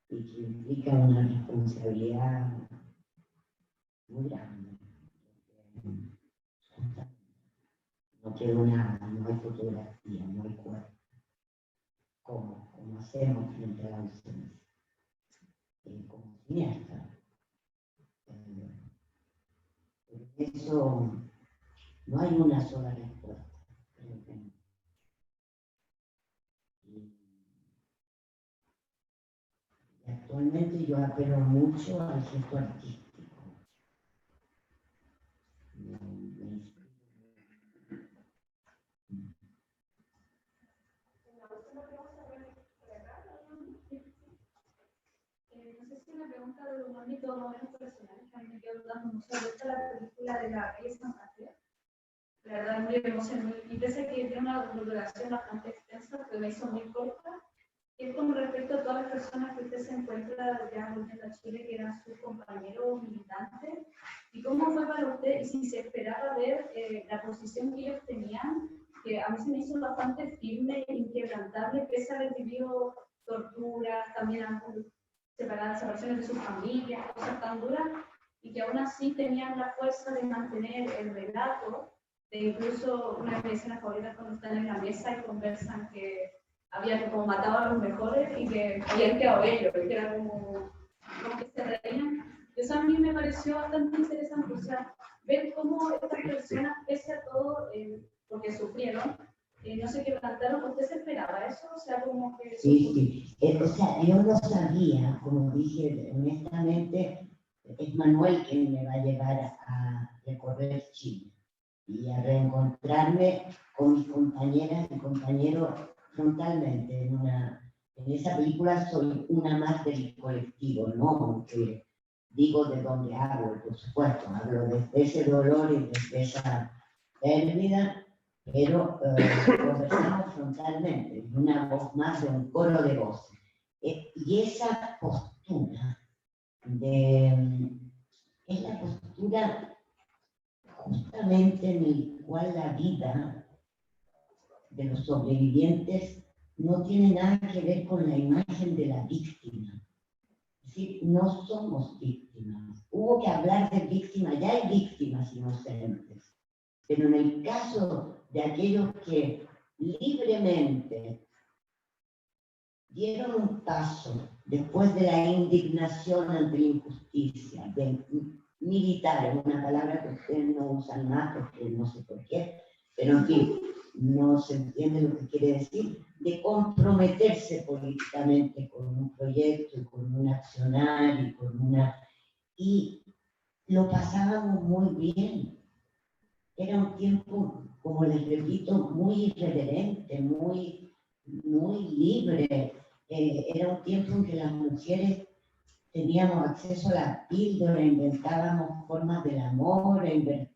y que implican una responsabilidad muy grande. No quedó nada, no hay fotografía, no hay cuerpo. ¿Cómo hacemos frente a la ausencia? Como cineasta. Eso no hay una sola respuesta. Creo que no. Y actualmente yo apelo mucho al gesto artístico. No sé si una pregunta de un ámbito más o menos personal, que a mí me quedó dando mucho vuelta la película de la calle San Mateo. La verdad, muy emocionante. Y pese a que tiene una duración bastante extensa, pero me hizo muy corta, es con respecto a todas las personas que usted se encuentra ya volviendo a Chile, que eran sus compañeros militantes, y cómo fue para usted, y si se esperaba ver la posición que ellos tenían, que a mí se me hizo bastante firme e inquebrantable, pese a haber vivido torturas, también separaciones de sus familias, cosas tan duras, y que aún así tenían la fuerza de mantener el relato incluso una de mis escenas favoritas cuando están en la mesa y conversan que habían como matado a los mejores y que habían quedado ellos, que era como que se reían. Eso a mí me pareció bastante interesante, o sea, ver cómo estas personas, pese a todo, porque sufrieron, no se quebrantaron. ¿Usted se esperaba eso? O sea, como que... Sí. O sea, yo no sabía, como dije, honestamente, es Manuel quien me va a llevar a recorrer Chile y a reencontrarme con mis compañeras y compañeros frontalmente. En esa película soy una más del colectivo, ¿no? Aunque digo de dónde hablo, por supuesto, hablo de ese dolor y de esa pérdida, pero conversamos frontalmente, una voz más de un coro de voces. Y esa postura es la postura justamente en la cual la vida de los sobrevivientes no tiene nada que ver con la imagen de la víctima. Es decir, no somos víctimas. Hubo que hablar de víctimas, ya hay víctimas inocentes, pero en el caso de aquellos que libremente dieron un paso después de la indignación ante la injusticia, de militar, una palabra que ustedes no usan más porque no sé por qué, pero en fin, no se entiende lo que quiere decir, de comprometerse políticamente con un proyecto y con un accionar y lo pasábamos muy bien. Era un tiempo, como les repito, muy irreverente, muy libre. Era un tiempo en que las mujeres teníamos acceso a la píldora, inventábamos formas del amor,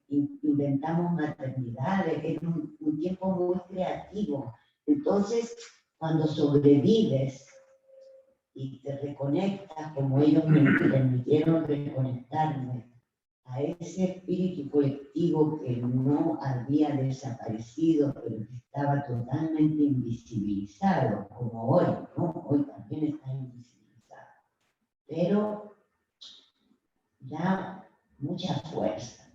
inventamos maternidades, era un tiempo muy creativo. Entonces, cuando sobrevives y te reconectas, como ellos me permitieron reconectarme, a ese espíritu colectivo que no había desaparecido, pero que estaba totalmente invisibilizado, como hoy, ¿no? Hoy también está invisibilizado. Pero da mucha fuerza,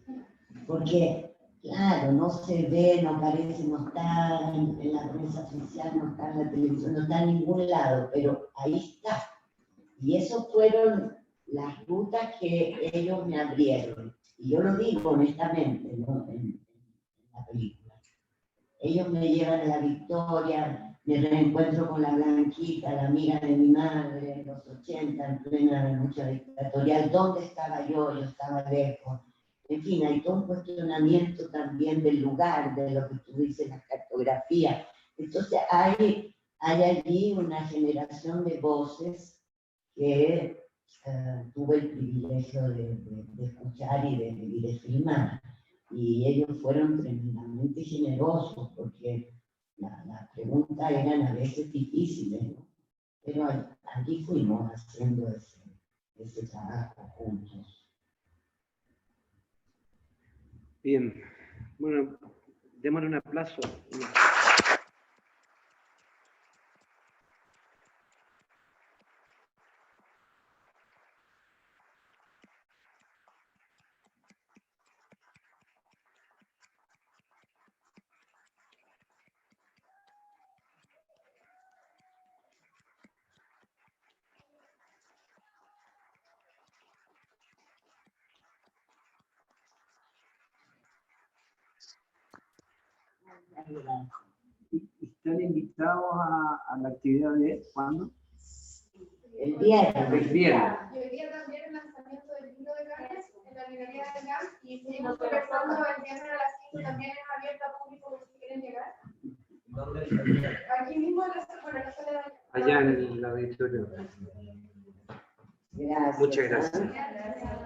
porque, claro, no se ve, no aparece, no está en la prensa oficial, no está en la televisión, no está en ningún lado, pero ahí está. Y eso fueron las rutas que ellos me abrieron. Y yo lo digo honestamente, ¿no? En la película. Ellos me llevan a la victoria, me reencuentro con la Blanquita, la amiga de mi madre, en los 80, en plena lucha dictatorial. ¿Dónde estaba yo? Yo estaba lejos. En fin, hay todo un cuestionamiento también del lugar, de lo que tú dices, la cartografía. Entonces hay allí una generación de voces que tuve el privilegio de escuchar y de filmar. Y ellos fueron tremendamente generosos porque las preguntas eran a veces difíciles, ¿no? Pero allí fuimos haciendo ese trabajo juntos. Bien, bueno, démosle un aplauso. ¿Están invitados a la actividad de cuándo? El viernes. El viernes. Y hoy día también el lanzamiento del libro de Cannes en la librería de GAM y seguimos conversando el viernes a las 5, también es abierto a público por si quieren llegar. ¿Dónde? Aquí mismo en la sala. Allá en el auditorio. Gracias. Muchas gracias. Gracias.